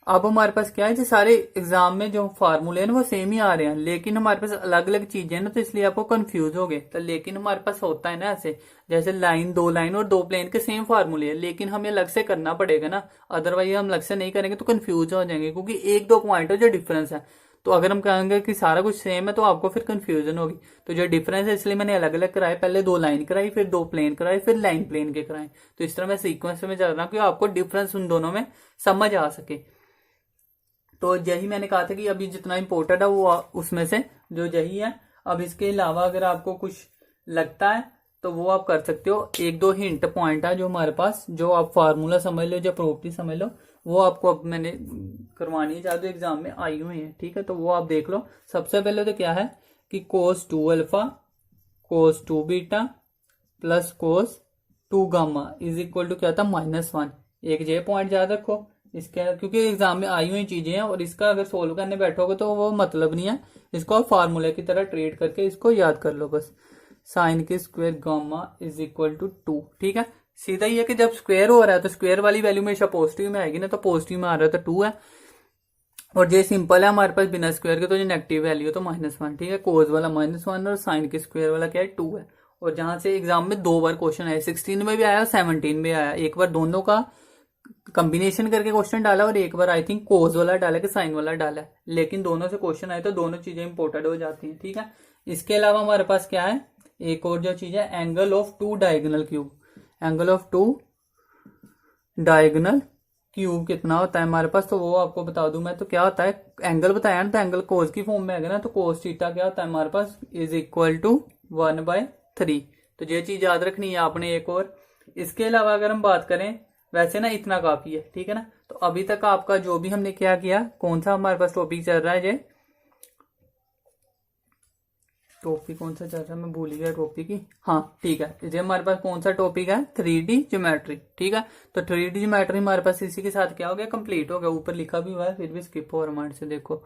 A: अब हमारे पास क्या है, जो सारे एग्जाम में जो फार्मूले हैं ना वो सेम ही आ रहे हैं, लेकिन हमारे पास अलग अलग चीजें हैं ना, तो इसलिए आपको कंफ्यूज हो गए। तो लेकिन हमारे पास होता है ना ऐसे, जैसे लाइन, दो लाइन और दो प्लेन के सेम फार्मूले हैं, लेकिन हमें अलग से करना पड़ेगा ना, अदरवाइज हम अलग से नहीं करेंगे तो कंफ्यूज हो जाएंगे, क्योंकि एक दो पॉइंट है जो डिफरेंस है। तो अगर हम कहेंगे कि सारा कुछ सेम है तो आपको फिर कंफ्यूजन होगी। तो जो डिफरेंस है इसलिए मैंने अलग अलग कराए, पहले दो लाइन कराई, फिर दो प्लेन कराए, फिर लाइन प्लेन के कराए। तो इस तरह मैं सीक्वेंस में चल रहा हूँ कि आपको डिफरेंस उन दोनों में समझ आ सके। तो यही मैंने कहा था कि अभी जितना इंपॉर्टेंट है वो उसमें से जो यही है। अब इसके अलावा अगर आपको कुछ लगता है तो वो आप कर सकते हो। एक दो हिंट पॉइंट है जो हमारे पास, जो आप फार्मूला समझ लो, जो प्रॉपर्टी समझ लो, वो आपको अब मैंने करवानी है, ज्यादा एग्जाम में आई हुई है, ठीक है। तो वो आप देख लो। सबसे पहले तो क्या है कि cos 2 alpha cos 2 beta plus cos 2 gamma is equal to क्या था, -1। एक जे पॉइंट याद रखो इसके, क्योंकि एग्जाम में आई हुई चीजें हैं और इसका अगर सोल्व करने बैठोगे तो वो मतलब नहीं है। इसको आप फार्मूले की तरह ट्रीट करके इसको याद कर लो बस। साइन के square gamma is equal to 2, ठीक है। सीधा ही है कि जब स्क्वायर हो रहा है तो स्क्वायर वाली वैल्यू हमेशा पॉजिटिव में आएगी ना, तो पॉजिटिव में आ रहा है तो 2 है, और ये सिंपल है हमारे पास बिना स्क्वायर के, तो ये नेगेटिव वैल्यू है तो -1, ठीक है। कोस वाला -1 और साइन के स्क्वायर वाला क्या है 2 है। और जहां से एग्जाम में 2 बार क्वेश्चन आया, 16 में भी आया और 17 में आया। एक बार दोनों का कॉम्बिनेशन करके क्वेश्चन डाला और एक बार आई थिंक कोस वाला डाला कि साइन वाला डाला है, लेकिन दोनों से क्वेश्चन आए तो दोनों चीजें इंपोर्टेंट हो जाती हैं, ठीक है। इसके अलावा हमारे पास क्या है, एक और जो चीज है, angle of 2 diagonal cube. Angle of 2 diagonal cube कितना होता है हमारे पास, तो वो आपको बता दूं मैं। तो क्या होता है, एंगल बताया ना, तो एंगल कोस की फॉर्म में है ना, तो कोस थीटा क्या होता है हमारे पास इज इक्वल टू 1/3। तो ये चीज याद रखनी है आपने एक और। इसके अलावा अगर हम बात करें, वैसे ना इतना काफी है, ठीक है ना। तो अभी तक आपका जो भी हमने क्या किया, कौन सा हमारे पास टॉपिक चल रहा है, ये टॉपिक कौन सा चल रहा है, मैं भूल गया टॉपिक ही। हाँ ठीक है, ये हमारे पास कौन सा टॉपिक है, 3D ज्योमेट्री, ठीक है। तो 3D ज्योमेट्री हमारे पास इसी के साथ क्या हो गया, कंप्लीट हो गया। ऊपर लिखा भी हुआ है फिर भी स्किप हो रहा है से, देखो।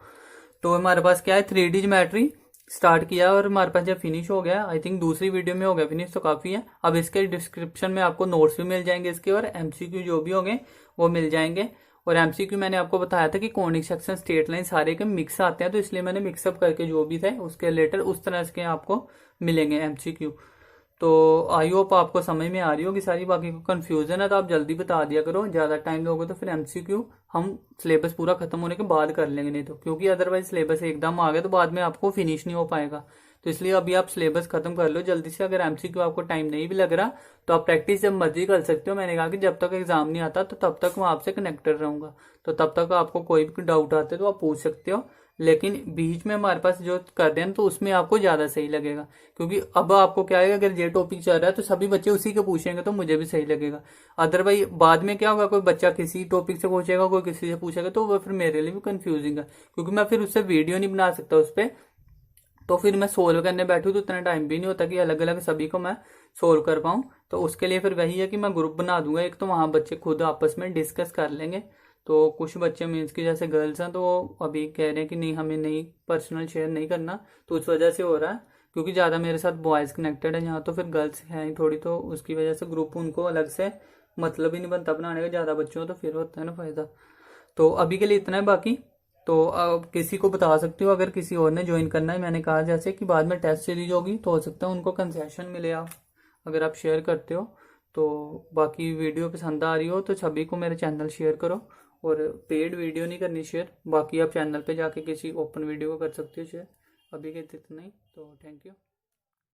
A: तो हमारे पास क्या है, 3D ज्योमेट्री स्टार्ट किया और हमारे पास जब फिनिश हो गया, आई थिंक दूसरी वीडियो में हो गया फिनिश, तो काफी है। अब इसके डिस्क्रिप्शन में आपको नोट्स भी मिल जाएंगे इसके, और MCQ जो भी होंगे वो मिल जाएंगे। और MCQ मैंने आपको बताया था कि कॉनिक सेक्शन, स्ट्रेट लाइन सारे के मिक्स आते हैं, तो इसलिए मैंने मिक्सअप करके जो भी थे उसके रिलेटेड उस तरह के आपको मिलेंगे MCQ। तो आई होप आपको समझ में आ रही होगी सारी। बाकी को कंफ्यूजन है तो आप जल्दी बता दिया करो, ज्यादा टाइम लोगे तो फिर MCQ हम सिलेबस पूरा खत्म होने के बाद कर लेंगे, नहीं तो क्योंकि अदरवाइज सिलेबस एकदम आ गया तो बाद में आपको फिनिश नहीं हो पाएगा। तो इसलिए अभी आप सिलेबस खत्म कर लो जल्दी से। अगर MCQ आपको टाइम नहीं भी लग रहा तो आप प्रैक्टिस जब मर्जी कर सकते हो। मैंने कहा कि जब तक एग्जाम नहीं आता तो तब तक मैं आपसे कनेक्टेड रहूंगा, तो तब तक आपको कोई भी डाउट आते तो आप पूछ सकते हो। लेकिन बीच में हमारे पास जो कर रहे हैं तो उसमें आपको ज्यादा सही लगेगा, क्योंकि अब आपको क्या है, अगर ये टॉपिक चल रहा है तो सभी बच्चे उसी के पूछेंगे तो मुझे भी सही लगेगा। अदरवाइज बाद में क्या होगा, कोई बच्चा किसी टॉपिक से पूछेगा, कोई किसी से पूछेगा, तो वो फिर मेरे लिए भी कंफ्यूजिंग है, क्योंकि मैं फिर उससे वीडियो नहीं बना सकता उस पर। तो फिर मैं सोल्व करने बैठूं तो इतना टाइम भी नहीं होता कि अलग अलग सभी को मैं सोल्व कर पाऊं। तो उसके लिए फिर वही है कि मैं ग्रुप बना दूंगा एक, तो वहां बच्चे खुद आपस में डिस्कस कर लेंगे। तो कुछ बच्चे मीन्स की जैसे गर्ल्स हैं तो वो अभी कह रहे हैं कि नहीं हमें नहीं पर्सनल शेयर नहीं करना, तो उस वजह से हो रहा है, क्योंकि ज़्यादा मेरे साथ बॉयज़ कनेक्टेड है यहाँ, तो फिर गर्ल्स हैं थोड़ी, तो उसकी वजह से ग्रुप उनको अलग से मतलब ही नहीं बनता बनाने का, ज़्यादा बच्चों तो फिर होता है ना फ़ायदा। तो अभी के लिए इतना है। बाकी तो अब किसी को बता सकती हो अगर किसी और ने ज्वाइन करना है। मैंने कहा जैसे कि बाद में टेस्ट सीरीज होगी तो हो सकता है उनको कंसेशन मिले, आप अगर आप शेयर करते हो तो। बाकी वीडियो पसंद आ रही हो तो सभी को मेरे चैनल शेयर करो, और पेड वीडियो नहीं करनी शेयर। बाकी आप चैनल पे जाके किसी ओपन वीडियो को कर सकते हो शेयर। अभी के इतना ही, तो थैंक यू।